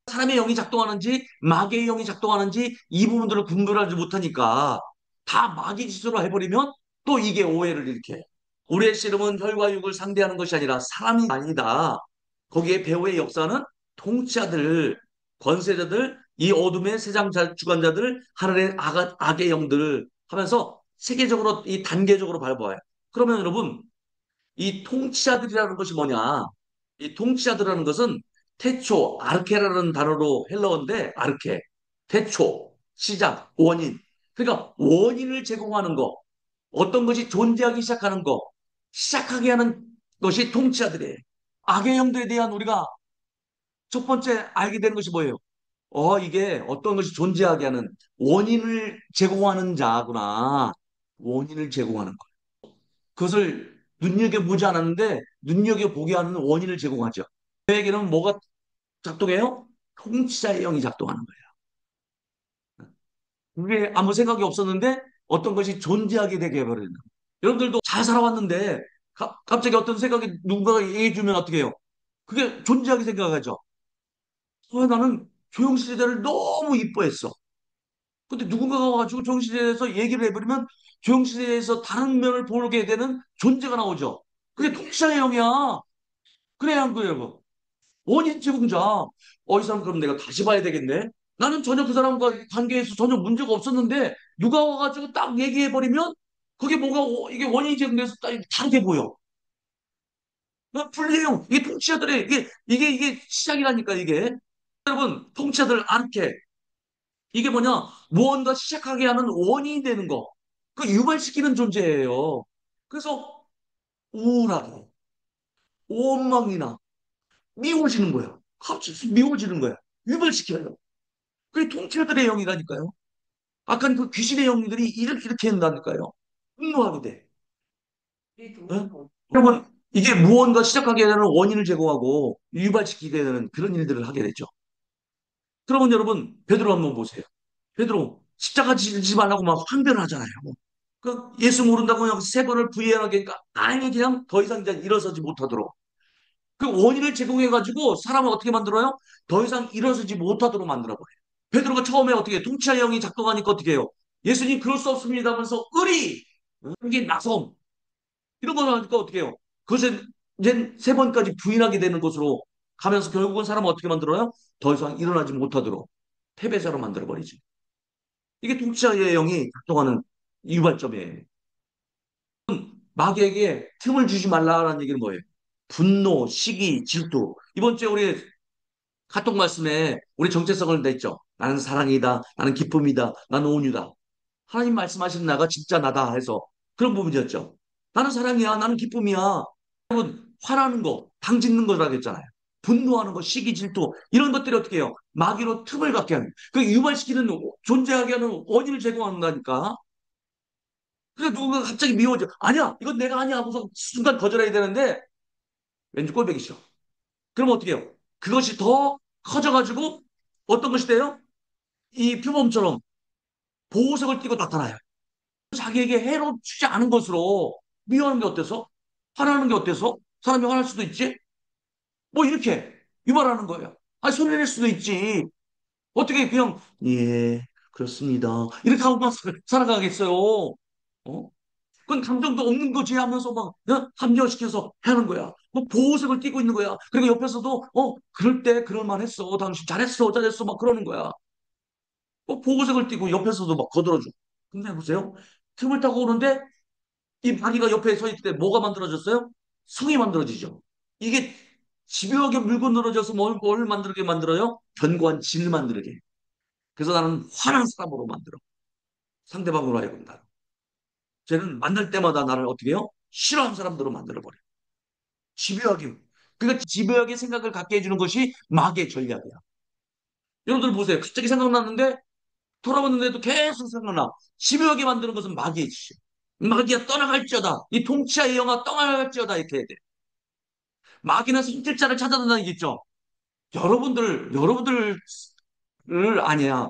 사람의 영이 작동하는지 마귀의 영이 작동하는지 이 부분들을 분별하지 못하니까 다 마귀 짓으로 해버리면 또 이게 오해를 일으켜요. 우리의 씨름은 혈과 육을 상대하는 것이 아니라 사람이 아니다. 거기에 배후의 역사는 통치자들, 권세자들, 이 어둠의 세상 주관자들, 하늘의 악의 영들 하면서 세계적으로 이 단계적으로 밟아와요. 그러면 여러분 이 통치자들이라는 것이 뭐냐? 이 통치자들이라는 것은 태초, 아르케라는 단어로 헬라어인데 아르케, 태초, 시작, 원인. 그러니까 원인을 제공하는 거, 어떤 것이 존재하기 시작하는 거, 시작하게 하는 것이 통치자들이에요. 악의 영들에 대한 우리가 첫 번째 알게 되는 것이 뭐예요? 이게 어떤 것이 존재하게 하는 원인을 제공하는 자구나. 원인을 제공하는 거. 그것을 눈여겨보지 않았는데 눈여겨보게 하는 원인을 제공하죠. 저에게는 뭐가 작동해요? 통치자의 영이 작동하는 거예요. 그게 아무 생각이 없었는데 어떤 것이 존재하게 되게 해버리는 거예요. 여러분들도 잘 살아왔는데 갑자기 어떤 생각이 누군가가 얘기해주면 어떻게 해요? 그게 존재하게 생각하죠. 나는 조용시대를 너무 이뻐했어. 근데 누군가가 와가지고 조용시대에서 얘기를 해버리면 조용시대에서 다른 면을 보게 되는 존재가 나오죠. 그게 통치자의 영이야. 그래야 한 거예요. 원인 제공자. 이 사람 그럼 내가 다시 봐야 되겠네. 나는 전혀 그 사람과 관계에서 전혀 문제가 없었는데 누가 와가지고 딱 얘기해버리면 그게 뭐가 이게 원인이 제공돼서 딱 다르게 보여. 불리해요. 이게 통치자들의 이게 시작이라니까 이게. 여러분 통치자들 않게 이게 뭐냐 무언가 시작하게 하는 원인이 되는 거. 그 유발시키는 존재예요. 그래서 우울하고 원망이나 미워지는 거야. 갑자기 미워지는 거야. 유발시켜요. 그게 통치자들의 영이라니까요. 아까 그 귀신의 영들이 이렇게 한다니까요. 분노하게 돼. 어? 여러분, 이게 무언가 시작하게 되는 원인을 제공하고 유발시키게 되는 그런 일들을 하게 되죠. 그러면 여러분, 베드로 한번 보세요. 베드로 십자가 지지 말라고 막 항변을 하잖아요. 그 예수 모른다고 그냥 세 번을 부인하니까 아니 그냥 더 이상 이제 일어서지 못하도록 그 원인을 제공해가지고 사람을 어떻게 만들어요? 더 이상 일어서지 못하도록 만들어버려요. 베드로가 처음에 어떻게 통치자 영이 작동하니까 어떻게 해요? 예수님 그럴 수 없습니다 하면서 의리, 이게 나섬 이런 거 하니까 어떻게 해요? 그것을 이제 세 번까지 부인하게 되는 것으로 가면서 결국은 사람을 어떻게 만들어요? 더 이상 일어나지 못하도록 패배자로 만들어버리지. 이게 통치자의 영이 작동하는 유발점이에요. 마귀에게 틈을 주지 말라라는 얘기는 뭐예요? 분노, 시기, 질투. 이번 주에 우리 카톡 말씀에 우리 정체성을 냈죠. 나는 사랑이다. 나는 기쁨이다. 나는 온유다. 하나님 말씀하시는 나가 진짜 나다 해서 그런 부분이었죠. 나는 사랑이야. 나는 기쁨이야. 화나는 거, 당짓는 거라고 했잖아요. 분노하는 거, 시기, 질투 이런 것들이 어떻게 해요? 마귀로 틈을 갖게 하는 그 유발시키는 존재하게 하는 원인을 제공한다니까. 그래서 누군가 갑자기 미워져. 아니야, 이건 내가 아니야 하고서 순간 거절해야 되는데 왠지 꼴보기 싫어. 그럼 어떻게 해요? 그것이 더 커져가지고 어떤 것이 돼요? 이 표범처럼 보호색을 띠고 나타나요. 자기에게 해로우지 않은 것으로 미워하는 게 어때서? 화나는 게 어때서? 사람이 화날 수도 있지? 뭐 이렇게 유발하는 거예요. 아니, 손해낼 수도 있지. 어떻게 그냥, 예, 그렇습니다. 이렇게 하고만 살아가겠어요. 어? 그건 감정도 없는 거지 하면서 막 합리화시켜서 하는 거야. 뭐 보호색을 띠고 있는 거야. 그리고 옆에서도 그럴 때 그럴 만했어. 당신 잘했어, 잘했어 막 그러는 거야. 보호색을 띠고 옆에서도 막 거들어주고. 근데 보세요. 틈을 타고 오는데 이 마귀가 옆에 서 있을 때 뭐가 만들어졌어요? 성이 만들어지죠. 이게 집요하게 물고 늘어져서 뭘 만들게 만들어요? 견고한 진을 만들게. 그래서 나는 화난 사람으로 만들어. 상대방으로 하여금 나. 쟤는 만날 때마다 나를 어떻게 해요? 싫어하는 사람들로 만들어버려. 집요하게. 그러니까 집요하게 생각을 갖게 해주는 것이 마귀의 전략이야. 여러분들 보세요. 갑자기 생각났는데 돌아봤는데도 계속 생각나. 집요하게 만드는 것은 마귀의 짓이야. 마귀야 떠나갈지어다. 이 통치자의 영아 떠나갈지어다 이렇게 해야 돼. 마귀는 손길자를 찾아낸다는 게 있죠. 여러분들을 아니야.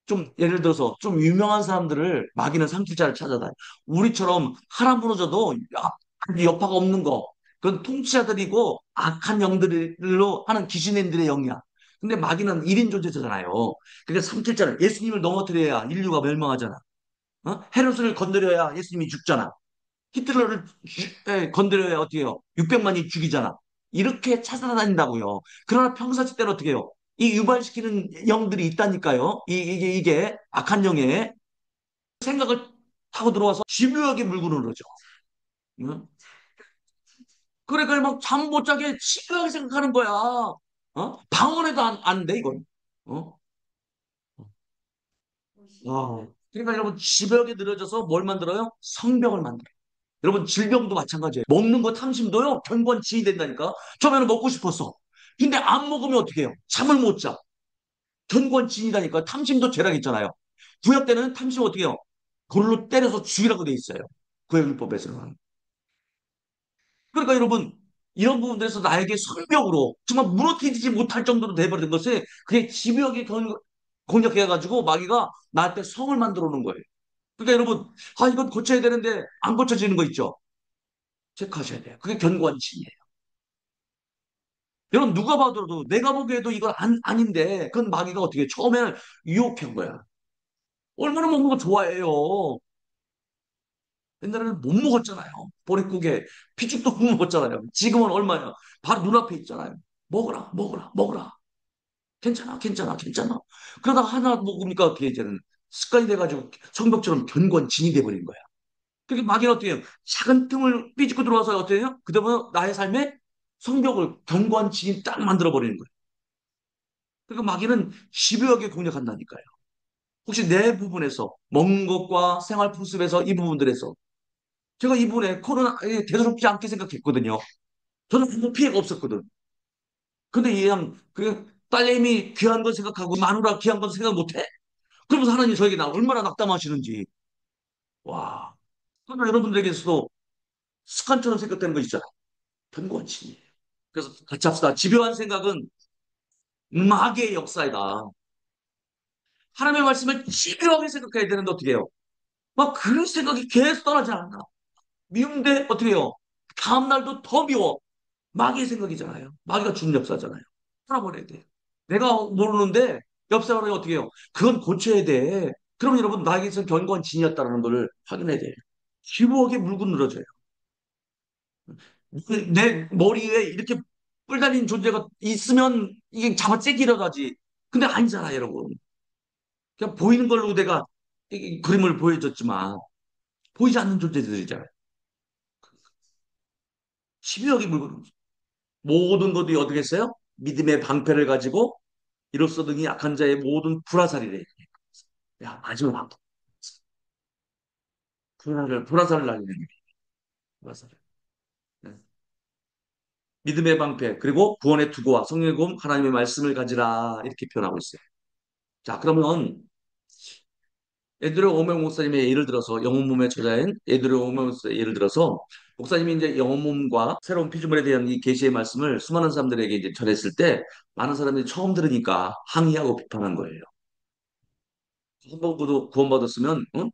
좀 예를 들어서 좀 유명한 사람들을 마귀는 삼킬자를 찾아다녀. 우리처럼 하나 무너져도 여파가 없는 거. 그건 통치자들이고 악한 영들로 하는 귀신들의 영이야. 근데 마귀는 1인 존재잖아요. 그러니까 삼킬자를 예수님을 넘어뜨려야 인류가 멸망하잖아. 헤롯을 건드려야 예수님이 죽잖아. 히틀러를 건드려야 어떻게 해요? 600만이 죽이잖아. 이렇게 찾아다닌다고요. 그러나 평사시 때는 어떻게 해요? 이 유발시키는 영들이 있다니까요. 이게 악한 영에 생각을 타고 들어와서 집요하게 물고 늘어져. 응? 그래, 그래, 막 잠 못 자게 집요하게 생각하는 거야. 방언해도 안 돼, 이건. 어? 그러니까 여러분, 집요하게 늘어져서 뭘 만들어요? 성벽을 만들어요. 여러분 질병도 마찬가지예요. 먹는 거 탐심도요. 견고한 지이 된다니까. 처음에는 먹고 싶었어. 근데 안 먹으면 어떻게 해요? 잠을 못 자. 견고한 지이다니까. 탐심도 죄락 있잖아요. 구약 때는 탐심 어떻게 해요? 돌로 때려서 죽이라고 돼 있어요. 구약율법에서는. 그러니까 여러분 이런 부분들에서 나에게 성벽으로 정말 무너뜨리지 못할 정도로 돼버린 것이 그게 집요하게 공략해가지고 마귀가 나한테 성을 만들어 놓은 거예요. 그러니까 여러분 이건 고쳐야 되는데 안 고쳐지는 거 있죠. 체크하셔야 돼요. 그게 견고한 진이에요. 여러분 누가 봐도 내가 보기에도 이건 아닌데 그건 마귀가 어떻게 처음에는 유혹한 거야. 얼마나 먹는 거 좋아해요. 옛날에는 못 먹었잖아요. 보릿고개 피죽도 못 먹었잖아요. 지금은 얼마냐? 바로 눈앞에 있잖아요. 먹어라, 먹어라, 먹어라. 괜찮아, 괜찮아, 괜찮아. 그러다가 하나 먹으니까 어떻게 이제는 습관이 돼가지고 성벽처럼 견고한 진이 돼버린 거야. 그게 마귀는 어떻게 해요? 작은 틈을 삐집고 들어와서 어떻게 해요? 그다음에 나의 삶에 성벽을 견고한 진이 딱 만들어 버리는 거예요. 그러니까 마귀는 집요하게 공략한다니까요. 혹시 내 부분에서 먹는 것과 생활 풍습에서 이 부분들에서 제가 이번에 코로나 대수롭지 않게 생각했거든요. 저는 아무 피해가 없었거든. 근데 그냥 그 딸내미 귀한 건 생각하고 마누라 귀한 건 생각 못해? 그러면서 하나님 저에게 나 얼마나 낙담하시는지. 와. 그러나 여러분들에게서도 습관처럼 생각되는 거 있잖아. 견고한심이에요. 그래서 같이 합시다. 집요한 생각은 마귀의 역사이다. 하나님의 말씀을 집요하게 생각해야 되는데 어떻게 해요? 막 그런 생각이 계속 떠나지 않나. 미운데 어떻게 해요? 다음 날도 더 미워. 마귀의 생각이잖아요. 마귀가 주는 역사잖아요. 풀어버려야 돼. 내가 모르는데 옆 사람이 어떻게 해요? 그건 고쳐야 돼. 그럼 여러분 나에게서 견고한 진이었다는 걸 확인해야 돼요. 기부하게 물고 늘어져요. 내 머리 에 이렇게 뿔 달린 존재가 있으면 이게 잡아채기려 가지. 근데 아니잖아, 여러분. 그냥 보이는 걸로 내가 이 그림을 보여줬지만 보이지 않는 존재들이잖아요. 12억이 물고 늘어져. 모든 것이 어떻게 했어요? 믿음의 방패를 가지고 이로써 등이 약한 자의 모든 불화살이래. 야, 마지막 불화살을 날리는 게 불화살. 네. 믿음의 방패 그리고 구원의 투구와 성령의 곰 하나님의 말씀을 가지라 이렇게 표현하고 있어요. 자, 그러면 에드로 오명 목사님의 예를 들어서 영혼 몸의 저자인 에드로 오명 목사의 예를 들어서 목사님이 이제 영혼 몸과 새로운 피조물에 대한 이 계시의 말씀을 수많은 사람들에게 이제 전했을 때 많은 사람들이 처음 들으니까 항의하고 비판한 거예요. 한 번 구원받았으면 응?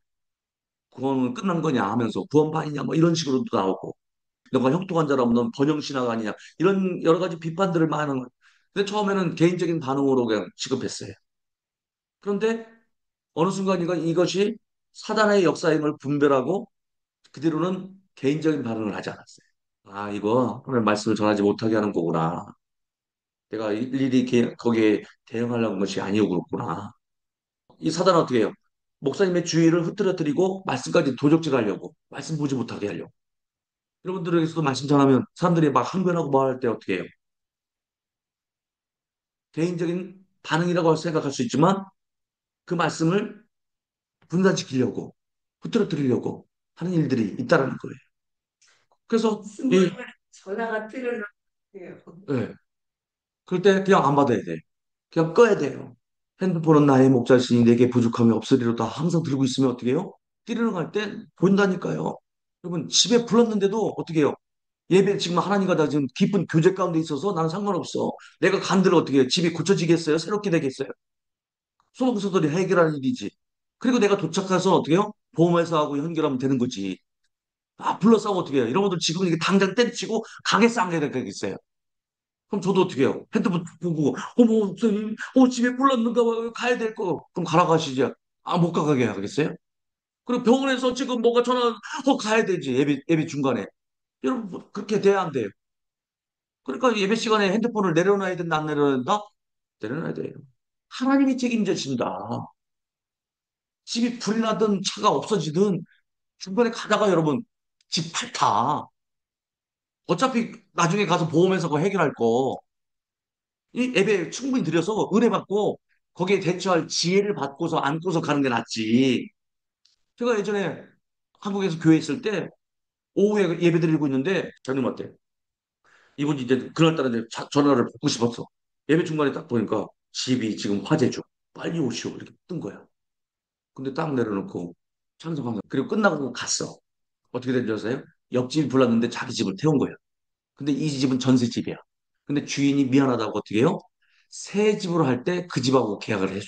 구원은 끝난 거냐 하면서 구원반이냐 뭐 이런 식으로도 나오고 너가 형통한 자라면 넌 번영신학 아니냐 이런 여러 가지 비판들을 많이 하는 거예요. 근데 처음에는 개인적인 반응으로 그냥 취급했어요. 그런데 어느 순간인가 이것이 사단의 역사임을 분별하고 그대로는 개인적인 반응을 하지 않았어요. 아, 이거 하나님 말씀을 전하지 못하게 하는 거구나. 내가 일일이 거기에 대응하려는 것이 아니고 그렇구나. 이 사단은 어떻게 해요? 목사님의 주의를 흐트러뜨리고 말씀까지 도적질하려고 말씀 보지 못하게 하려고. 여러분들에게서도 말씀 전하면 사람들이 막 항변하고 뭐 할 때 어떻게 해요? 개인적인 반응이라고 생각할 수 있지만 그 말씀을 분산시키려고 흐트러뜨리려고 하는 일들이 있다라는 거예요. 그래서 전화가 틀어요. 예, 그럴 때 그냥 안 받아야 돼. 그냥 꺼야 돼요. 핸드폰은 나의 목자시니 내게 부족함이 없으리로다 항상 들고 있으면 어떻게 해요? 뛰르러 갈 때 본다니까요. 여러분 집에 불렀는데도 어떻게 해요? 예배 지금 하나님과 나 지금 깊은 교제 가운데 있어서 나는 상관없어. 내가 간들 어떻게 해요? 집이 고쳐지겠어요? 새롭게 되겠어요? 소방서들이 해결할 일이지. 그리고 내가 도착해서 어떻게 해요? 보험회사하고 연결하면 되는 거지. 아, 불러싸고 어떻게 해요? 이런 것들 지금 이게 당장 때려치고 가게 싸게 되겠어요. 그럼 저도 어떻게 해요? 핸드폰 보고, 어머, 목사님, 집에 불났는가 봐요. 가야 될 거. 그럼 가라 가시지. 아, 못 가게 하겠어요? 그리고 병원에서 지금 뭐가 전화, 가야 되지. 예배 중간에. 여러분, 그렇게 돼야 안 돼요. 그러니까 예배 시간에 핸드폰을 내려놔야 된다, 안 내려놔야 된다? 내려놔야 돼요. 하나님이 책임져진다. 집이 불이 나든 차가 없어지든 중간에 가다가 여러분, 집 팔타. 어차피 나중에 가서 보험회사 가 해결할 거. 이 예배 충분히 드려서 은혜 받고 거기에 대처할 지혜를 받고서 안고서 가는 게 낫지. 제가 예전에 한국에서 교회 있을 때 오후에 예배 드리고 있는데 장님 어때? 이분이 이제 그날따라 이제 전화를 받고 싶었어. 예배 중간에 딱 보니까 집이 지금 화재죠. 빨리 오시오. 이렇게 뜬 거야. 근데 딱 내려놓고 찬송하면서 그리고 끝나고 갔어. 어떻게 된 줄 아세요? 옆집이 불났는데 자기 집을 태운 거예요. 근데 이 집은 전셋집이야. 근데 주인이 미안하다고 어떻게 해요? 새 집으로 할 때 그 집하고 계약을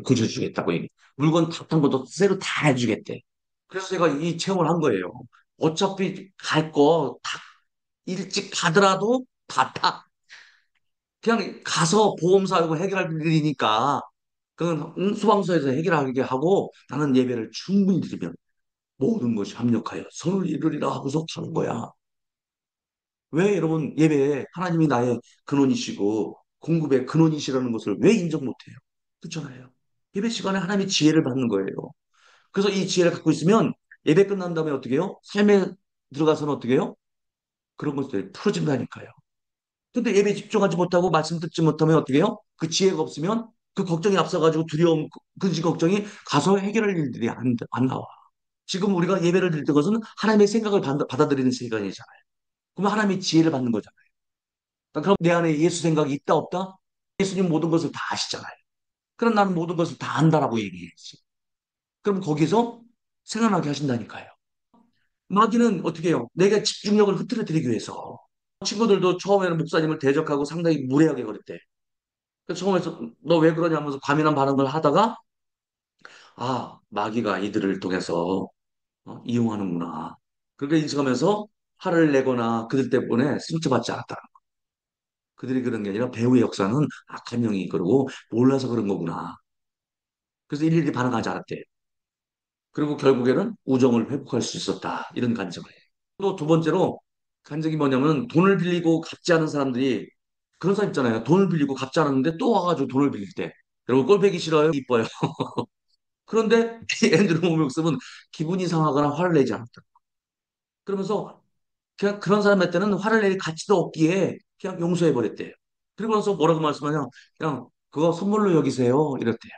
고쳐주겠다고 얘기. 물건 다 탄 것도 새로 다 해주겠대. 그래서 제가 이 체험을 한 거예요. 어차피 갈 거 다 일찍 가더라도 다 타. 그냥 가서 보험사하고 해결할 일이니까 그건 소방서에서 해결하게 하고 나는 예배를 충분히 드리면 모든 것이 합력하여 선을 이루리라 하고서 가는 거야. 왜 여러분 예배에 하나님이 나의 근원이시고 공급의 근원이시라는 것을 왜 인정 못해요? 그렇잖아요. 예배 시간에 하나님이 지혜를 받는 거예요. 그래서 이 지혜를 갖고 있으면 예배 끝난 다음에 어떻게 해요? 삶에 들어가서는 어떻게 해요? 그런 것들이 풀어진다니까요. 근데 예배 집중하지 못하고 말씀 듣지 못하면 어떻게 해요? 그 지혜가 없으면 그 걱정이 앞서가지고 두려움, 근심 걱정이 가서 해결할 일들이 안 나와. 지금 우리가 예배를 드릴 때 것은 하나님의 생각을 받아들이는 시간이잖아요. 그러면 하나님의 지혜를 받는 거잖아요. 그럼 내 안에 예수 생각이 있다 없다? 예수님 모든 것을 다 아시잖아요. 그럼 나는 모든 것을 다 안다라고 얘기했지. 그럼 거기서 생각나게 하신다니까요. 마귀는 어떻게 해요? 내가 집중력을 흐트러뜨리기 위해서. 친구들도 처음에는 목사님을 대적하고 상당히 무례하게 그랬대. 그래서 처음에서 너 왜 그러냐면서 과민한 반응을 하다가 아, 마귀가 이들을 통해서 이용하는구나. 그렇게 인식하면서 화를 내거나 그들 때문에 상처받지 않았다. 그들이 그런 게 아니라 배우의 역사는 악한 영이 그러고 몰라서 그런 거구나. 그래서 일일이 반응하지 않았대. 그리고 결국에는 우정을 회복할 수 있었다. 이런 간증을 해요. 또 두 번째로 간증이 뭐냐면 돈을 빌리고 갚지 않은 사람들이 그런 사람 있잖아요. 돈을 빌리고 갚지 않았는데 또 와가지고 돈을 빌릴 때. 여러분 꼴보기 싫어요? 이뻐요? 그런데 이 앤드루 목욕습은 기분이 상하거나 화를 내지 않았다. 그러면서 그냥 그런 사람한테는 화를 낼 가치도 없기에 그냥 용서해 버렸대요. 그리고 나서 뭐라고 말씀하냐? 그냥 그거 선물로 여기세요. 이랬대요.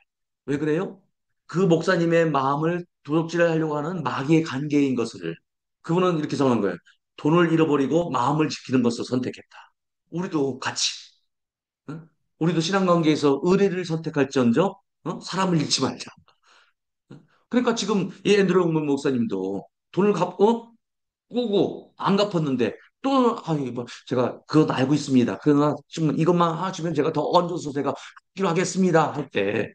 왜 그래요? 그 목사님의 마음을 도둑질하려고 하는 마귀의 관계인 것을 그분은 이렇게 정한 거예요. 돈을 잃어버리고 마음을 지키는 것을 선택했다. 우리도 같이, 응? 우리도 신앙관계에서 의리를 선택할지언정 사람을 잃지 말자. 그러니까 지금 이 앤드루 목사님도 돈을 갚고 꾸고 안 갚았는데 또 뭐 제가 그건 알고 있습니다. 그러나 지금 이것만 하시면 제가 더 얹어서 제가 필요하겠습니다 할 때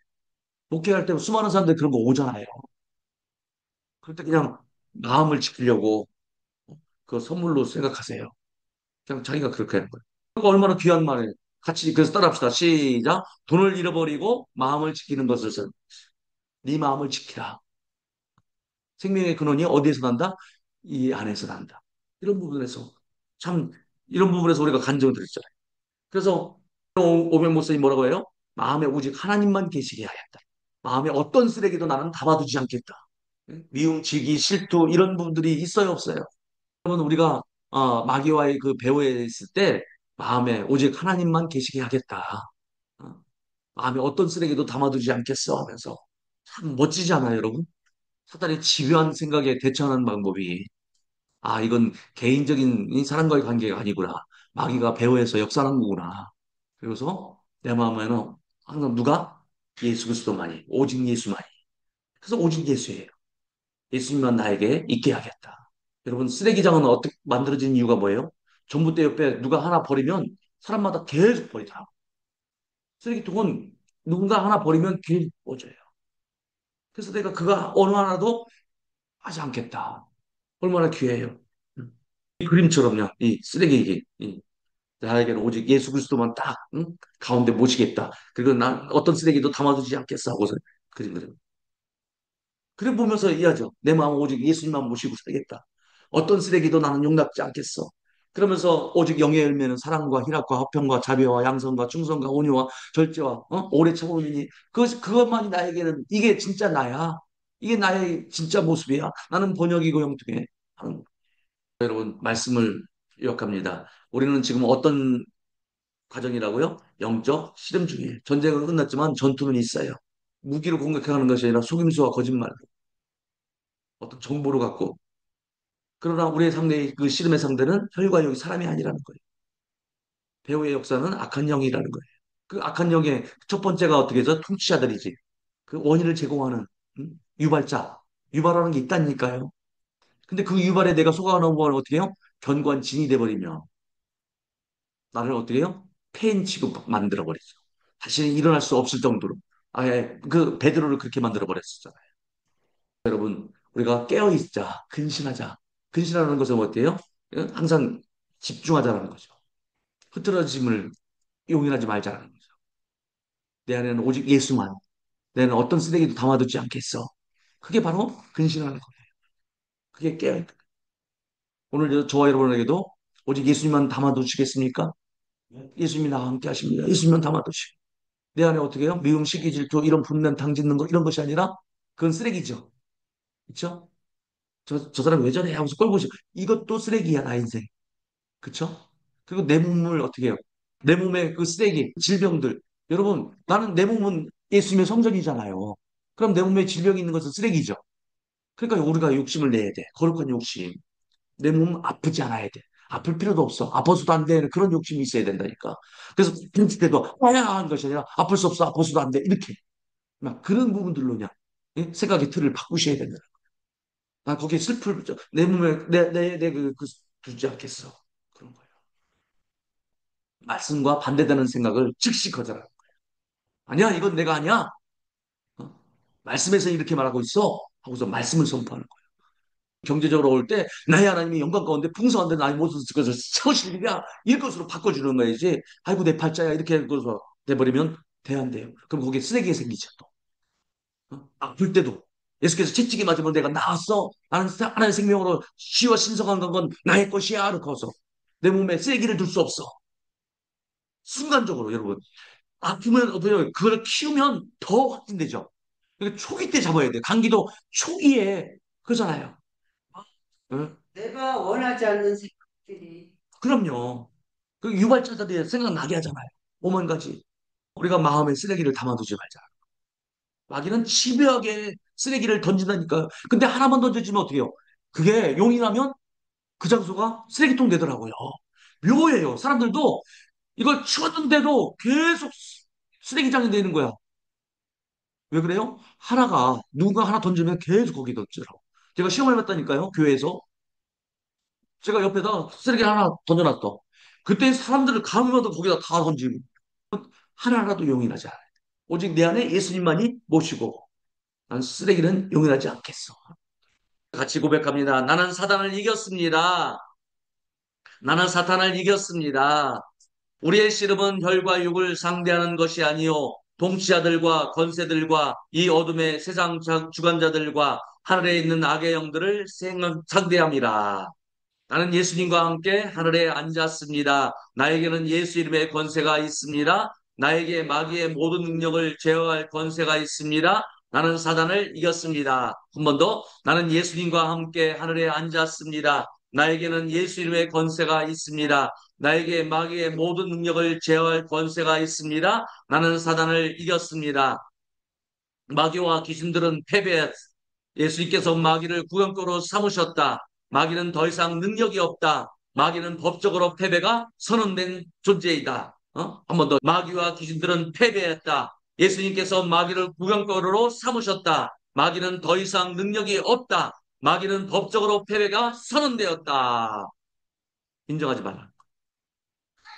목회할 때 수많은 사람들이 그런 거 오잖아요. 그럴 때 그냥 마음을 지키려고 그 선물로 생각하세요. 그냥 자기가 그렇게 하는 거예요. 그러니까 얼마나 귀한 말이에요. 같이 그래서 따라합시다. 시작. 돈을 잃어버리고 마음을 지키는 것을 네 마음을 지키라. 생명의 근원이 어디에서 난다? 이 안에서 난다. 이런 부분에서 참 이런 부분에서 우리가 간증을 드렸잖아요. 그래서 오백 목사님 뭐라고 해요? 마음에 오직 하나님만 계시게 하였다. 마음에 어떤 쓰레기도 나는 담아두지 않겠다. 미움, 직위, 실투 이런 부분들이 있어요, 없어요? 그러면 우리가 마귀와의 그 배후에 있을 때 마음에 오직 하나님만 계시게 하겠다. 어, 마음에 어떤 쓰레기도 담아두지 않겠어 하면서 참 멋지지 않아요, 여러분? 사단의 집요한 생각에 대처하는 방법이 이건 개인적인 이 사람과의 관계가 아니구나. 마귀가 배후에서 역사하는 거구나. 그래서 내 마음에는 항상 누가? 예수 그리스도만이, 오직 예수만이. 그래서 오직 예수예요. 예수님만 나에게 있게 하겠다. 여러분, 쓰레기장은 어떻게 만들어진 이유가 뭐예요? 전봇대 옆에 누가 하나 버리면 사람마다 계속 버리더라고. 쓰레기통은 누군가 하나 버리면 계속 꽂아요. 그래서 내가 그거 어느 하나도 하지 않겠다. 얼마나 귀해요. 이 그림처럼요. 이 쓰레기, 나에게는 오직 예수 그리스도만 딱 가운데 모시겠다. 그리고 난 어떤 쓰레기도 담아두지 않겠어 하고서 그림 그려. 그래 보면서 이해하죠. 내 마음은 오직 예수님만 모시고 살겠다. 어떤 쓰레기도 나는 용납지 않겠어. 그러면서 오직 영의 열매는 사랑과 희락과 화평과 자비와 양선과 충성과 온유와 절제와 오래 참음이니 그것만이 나에게는 이게 진짜 나야. 이게 나의 진짜 모습이야. 나는 번역이고 형통해. 하는 여러분 말씀을 요약합니다. 우리는 지금 어떤 과정이라고요? 영적 실험 중이에요. 전쟁은 끝났지만 전투는 있어요. 무기로 공격하는 것이 아니라 속임수와 거짓말, 어떤 정보를 갖고. 그러나 우리의 상대의 그 씨름의 상대는 혈과 육이 사람이 아니라는 거예요. 배후의 역사는 악한 영이라는 거예요. 그 악한 영의 첫 번째가 어떻게 해서 통치자들이지. 그 원인을 제공하는 유발자, 유발하는 게 있다니까요. 근데 그 유발에 내가 속아놓은 걸 어떻게 해요? 견고한 진이 돼버리면 나를 어떻게 해요? 폐인 취급 만들어 버리죠. 다시는 일어날 수 없을 정도로. 아예 그 베드로를 그렇게 만들어 버렸었잖아요. 여러분, 우리가 깨어 있자, 근신하자. 근신하는 것은 어때요? 항상 집중하자는 거죠. 흐트러짐을 용인하지 말자는 거죠. 내 안에는 오직 예수만. 내는 어떤 쓰레기도 담아두지 않겠어. 그게 바로 근신하는 거예요. 그게 깨어있는 거예요. 오늘 저와 여러분에게도 오직 예수님만 담아두시겠습니까? 예수님이 나와 함께 하십니다. 예수님만 담아두시고. 내 안에 어떻게 해요? 미움, 시기, 질투, 이런 분냄, 당짓는 거, 이런 것이 아니라 그건 쓰레기죠. 그쵸? 저 사람 왜 저래? 하고서 꼴보시 이것도 쓰레기야, 나 인생. 그쵸? 그리고 내 몸을 어떻게 해요? 내 몸의 그 쓰레기, 질병들. 여러분, 나는 내 몸은 예수님의 성전이잖아요. 그럼 내 몸에 질병이 있는 것은 쓰레기죠. 그러니까 우리가 욕심을 내야 돼. 거룩한 욕심. 내 몸 아프지 않아야 돼. 아플 필요도 없어. 아파서도 안 되는 그런 욕심이 있어야 된다니까. 그래서 편집 때도 아야 하는 것이 아니라 아플 수 없어. 아파서도 안 돼. 이렇게. 막 그런 부분들로 그냥 예? 생각의 틀을 바꾸셔야 된다. 난 거기에 슬플, 내 몸에, 두지 않겠어. 그런 거예요. 말씀과 반대되는 생각을 즉시 거절하는 거예요. 아니야, 이건 내가 아니야. 어? 말씀에서 이렇게 말하고 있어. 하고서 말씀을 선포하는 거예요. 경제적으로 올 때, 나의 하나님이 영광 가운데 풍성한데 나의 모든 것을 채우실 일이야. 이 것으로 바꿔주는 거야지. 아이고, 내 팔자야. 이렇게 해서 돼버리면 돼, 안 돼요. 그럼 거기에 쓰레기가 생기죠. 또. 아플 때도. 예수께서 채찍이 맞으면 내가 나았어. 나는 하나의 생명으로 시와 신성한 건 나의 것이야. 이렇게 해서 내 몸에 쓰레기를 둘 수 없어. 순간적으로 여러분. 아프면 어때요? 그걸 키우면 더 확진되죠. 그러니까 초기 때 잡아야 돼. 감기도 초기에 그러잖아요. 응? 내가 원하지 않는 생각들이 그럼요. 그 유발자들이 생각나게 하잖아요. 오만 가지. 우리가 마음에 쓰레기를 담아두지 말자. 마귀는 집요하게 쓰레기를 던진다니까요. 근데 하나만 던져주면 어떻게 해요? 그게 용인하면 그 장소가 쓰레기통 되더라고요. 묘해요. 사람들도 이걸 치웠는데도 계속 쓰레기장이 되는 거야. 왜 그래요? 누군가 하나 던지면 계속 거기 던지더라고. 제가 시험을 해봤다니까요. 교회에서. 제가 옆에다 쓰레기 하나 던져놨어. 그때 사람들을 가면서 거기다 다 던지고. 하나라도 용인하지 않아요. 오직 내 안에 예수님만이 모시고 난 쓰레기는 용인하지 않겠어. 같이 고백합니다. 나는 사단을 이겼습니다. 나는 사탄을 이겼습니다. 우리의 씨름은 혈과 육을 상대하는 것이 아니요 동치자들과 권세들과 이 어둠의 세상 주관자들과 하늘에 있는 악의 영들을 상대함이라. 나는 예수님과 함께 하늘에 앉았습니다. 나에게는 예수 이름의 권세가 있습니다. 나에게 마귀의 모든 능력을 제어할 권세가 있습니다. 나는 사단을 이겼습니다. 한 번 더. 나는 예수님과 함께 하늘에 앉았습니다. 나에게는 예수 이름의 권세가 있습니다. 나에게 마귀의 모든 능력을 제어할 권세가 있습니다. 나는 사단을 이겼습니다. 마귀와 귀신들은 패배했. 예수님께서 마귀를 구경거로 삼으셨다. 마귀는 더 이상 능력이 없다. 마귀는 법적으로 패배가 선언된 존재이다. 한 번 더. 마귀와 귀신들은 패배했다. 예수님께서 마귀를 구경거로 삼으셨다. 마귀는 더 이상 능력이 없다. 마귀는 법적으로 패배가 선언되었다. 인정하지 말라.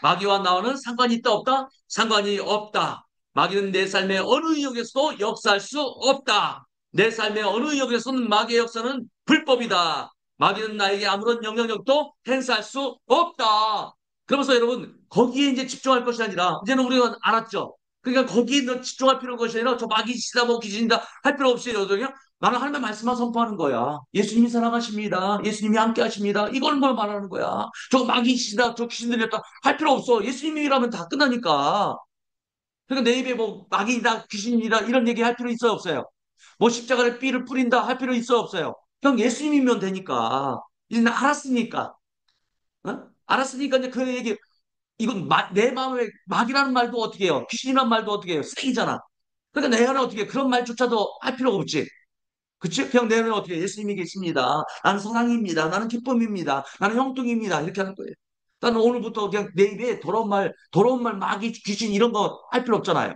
마귀와 나와는 상관이 있다 없다? 상관이 없다. 마귀는 내 삶의 어느 영역에서도 역사할 수 없다. 내 삶의 어느 영역에서는 마귀의 역사는 불법이다. 마귀는 나에게 아무런 영향력도 행사할 수 없다. 그러면서 여러분 거기에 이제 집중할 것이 아니라 이제는 우리가 알았죠. 그러니까 거기에 집중할 필요가 것이 아니라 저 마귀시다 뭐 귀신이다 할 필요 없이 그냥 나는 하나님의 말씀만 선포하는 거야. 예수님이 사랑하십니다. 예수님이 함께 하십니다. 이걸 뭘 말하는 거야. 저 마귀시다, 저 귀신 들렸다 할 필요 없어. 예수님이라면 다 끝나니까. 그러니까 내 입에 뭐 마귀다, 귀신이다 이런 얘기 할 필요 있어요, 없어요? 뭐 십자가를 삐를 뿌린다 할 필요 있어요, 없어요? 그냥 예수님이면 되니까. 이제 나 알았으니까. 어? 알았으니까 이제 그 얘기 이건 내 마음에 마귀라는 말도 어떻게 해요? 귀신이라는 말도 어떻게 해요? 쓰레기잖아. 그러니까 내 안에 어떻게 해? 그런 말조차도 할 필요가 없지. 그치? 그냥 내는 어떻게 예수님이 계십니다. 나는 사랑입니다. 나는 기쁨입니다. 나는 형통입니다. 이렇게 하는 거예요. 나는 오늘부터 그냥 내 입에 더러운 말, 마귀, 귀신 이런 거 할 필요 없잖아요.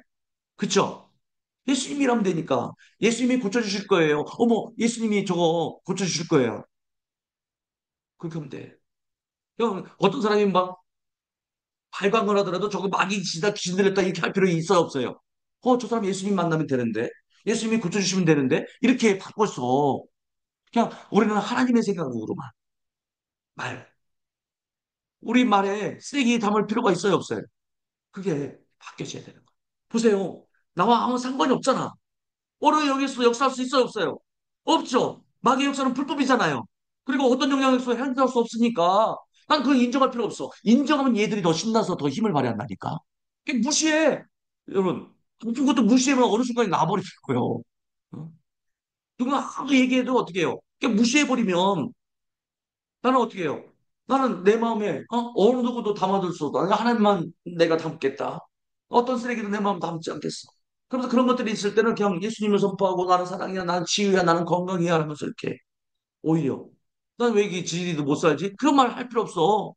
그쵸? 예수님이라면 되니까. 예수님이 고쳐주실 거예요. 어머, 예수님이 저거 고쳐주실 거예요. 그렇게 하면 돼. 형, 어떤 사람이 막 발광을 하더라도 저거 마귀 지다 귀신 들렸다 이렇게 할 필요 있어요, 없어요? 저 사람 예수님 만나면 되는데. 예수님이 고쳐주시면 되는데. 이렇게 바꿔서 그냥 우리는 하나님의 생각으로만 말. 우리 말에 쓰레기 담을 필요가 있어요, 없어요? 그게 바뀌어져야 되는 거예요. 보세요. 나와 아무 상관이 없잖아. 어느 여기서 역사할 수 있어요, 없어요? 없죠. 마귀의 역사는 불법이잖아요. 그리고 어떤 영향력도 행사할 수 없으니까 난 그걸 인정할 필요 없어. 인정하면 얘들이 더 신나서 더 힘을 발휘한다니까. 그게 무시해. 여러분. 그것도 무시하면 어느 순간에 나버릴 거예요. 어? 누가 아무 얘기해도 어떻게 해요? 그냥 무시해버리면 나는 어떻게 해요? 나는 내 마음에 어느 누구도 담아둘 수 없다. 하나님만 내가 담겠다. 어떤 쓰레기도 내 마음 담지 않겠어. 그래서 그런 것들이 있을 때는 그냥 예수님을 선포하고 나는 사랑이야, 나는 치유야, 나는 건강이야 하면서 이렇게 오히려 난 왜 이게 지지리도 못 살지? 그런 말 할 필요 없어.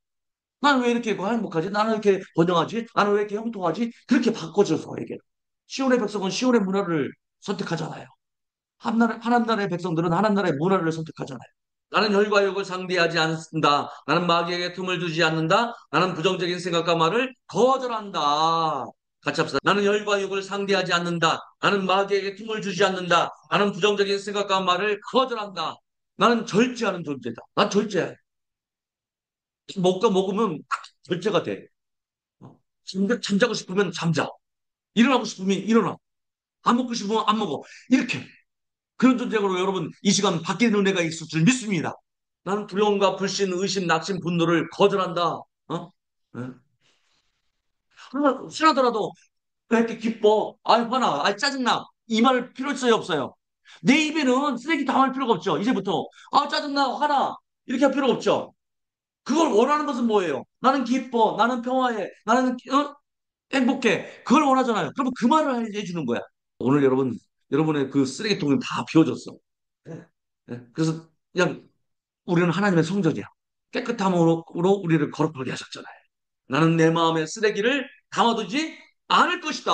나는 왜 이렇게 행복하지? 나는 왜 이렇게 번영하지? 나는 왜 이렇게 형통하지? 그렇게 바꿔줘서 얘기해. 시온의 백성은 시온의 문화를 선택하잖아요. 하나님 나라의 백성들은 하나님 나라의 문화를 선택하잖아요. 나는 혈과 육을 상대하지 않는다. 나는 마귀에게 틈을 두지 않는다. 나는 부정적인 생각과 말을 거절한다. 같이 합시다. 나는 혈과 육을 상대하지 않는다. 나는 마귀에게 틈을 주지 않는다. 나는 부정적인 생각과 말을 거절한다. 나는 절제하는 존재다. 난 절제해. 먹으면 절제가 돼. 잠자고 싶으면 잠자. 일어나고 싶으면 일어나. 안 먹고 싶으면 안 먹어. 이렇게. 그런 존재로 여러분 이 시간 바뀌는 은혜가 있을 줄 믿습니다. 나는 두려움과 불신, 의심, 낙심, 분노를 거절한다. 어? 예? 화나더라도 왜 이렇게 기뻐? 아, 화나. 아, 짜증나. 이 말 필요성이 없어요. 내 입에는 쓰레기 당할 필요가 없죠. 이제부터. 아, 짜증나. 화나. 이렇게 할 필요 없죠. 그걸 원하는 것은 뭐예요? 나는 기뻐. 나는 평화해. 나는 행복해. 그걸 원하잖아요. 그러면 그 말을 해주는 거야. 오늘 여러분의 그 쓰레기통은 다 비워졌어. 예. 예. 그래서 그냥 우리는 하나님의 성전이야. 깨끗함으로 우리를 거룩하게 하셨잖아요. 나는 내 마음의 쓰레기를 담아두지 않을 것이다.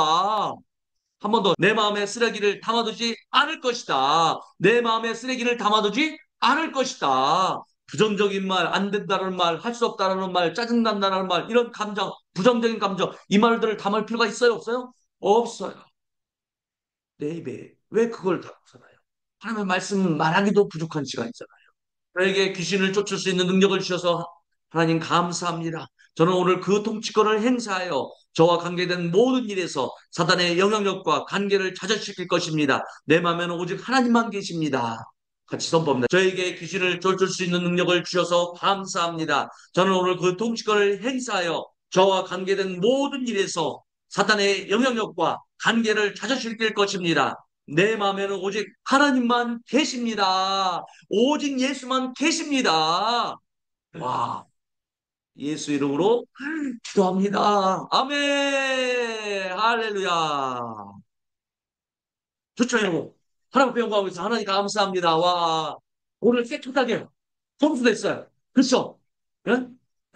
한 번 더, 내 마음의 쓰레기를 담아두지 않을 것이다. 내 마음의 쓰레기를 담아두지 않을 것이다. 부정적인 말, 안 된다는 말, 할 수 없다는 말, 짜증난다는 말, 이런 감정, 부정적인 감정, 이 말들을 담을 필요가 있어요? 없어요? 없어요. 내 입에 왜 그걸 담고 살아요? 하나님의 말씀 말하기도 부족한 시간이잖아요. 저에게 귀신을 쫓을 수 있는 능력을 주셔서 하나님 감사합니다. 저는 오늘 그 통치권을 행사하여 저와 관계된 모든 일에서 사단의 영향력과 관계를 좌절시킬 것입니다. 내 마음에는 오직 하나님만 계십니다. 같이 선포합니다. 저에게 귀신을 쫓을 수 있는 능력을 주셔서 감사합니다. 저는 오늘 그 통치권을 행사하여 저와 관계된 모든 일에서 사단의 영향력과 관계를 좌절시킬 것입니다. 내 마음에는 오직 하나님만 계십니다. 오직 예수만 계십니다. 와, 예수 이름으로 기도합니다. 아멘. 할렐루야. 좋죠, 여러분. 하나님 앞에 영광하고 있어. 하나님 감사합니다. 와, 오늘 깨끗하게 청소됐어요. 그렇죠? 예?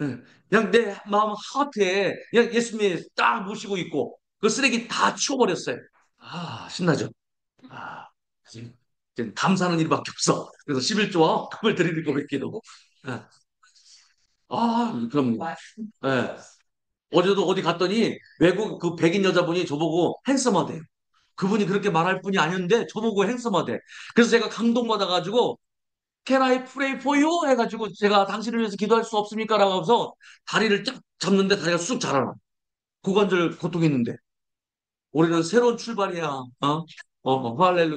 예. 그냥 내 마음 하트에 그냥 예수님이 딱 모시고 있고 그 쓰레기 다 치워버렸어요. 아, 신나죠? 아, 이제 감사하는 일밖에 없어. 그래서 11조와 금을 드리는 거 뵙기도. 예. 아, 그럼, 예. 어제도 어디 갔더니 외국 그 백인 여자분이 저보고 핸섬하대. 그분이 그렇게 말할 분이 아니었는데 저보고 핸섬하대. 그래서 제가 감동받아가지고 Can I pray for you? 해가지고 제가 당신을 위해서 기도할 수 없습니까? 라고 하면서 다리를 쫙 잡는데 다리가 쑥 자라나. 고관절 고통이 있는데. 우리는 새로운 출발이야. 할렐루야.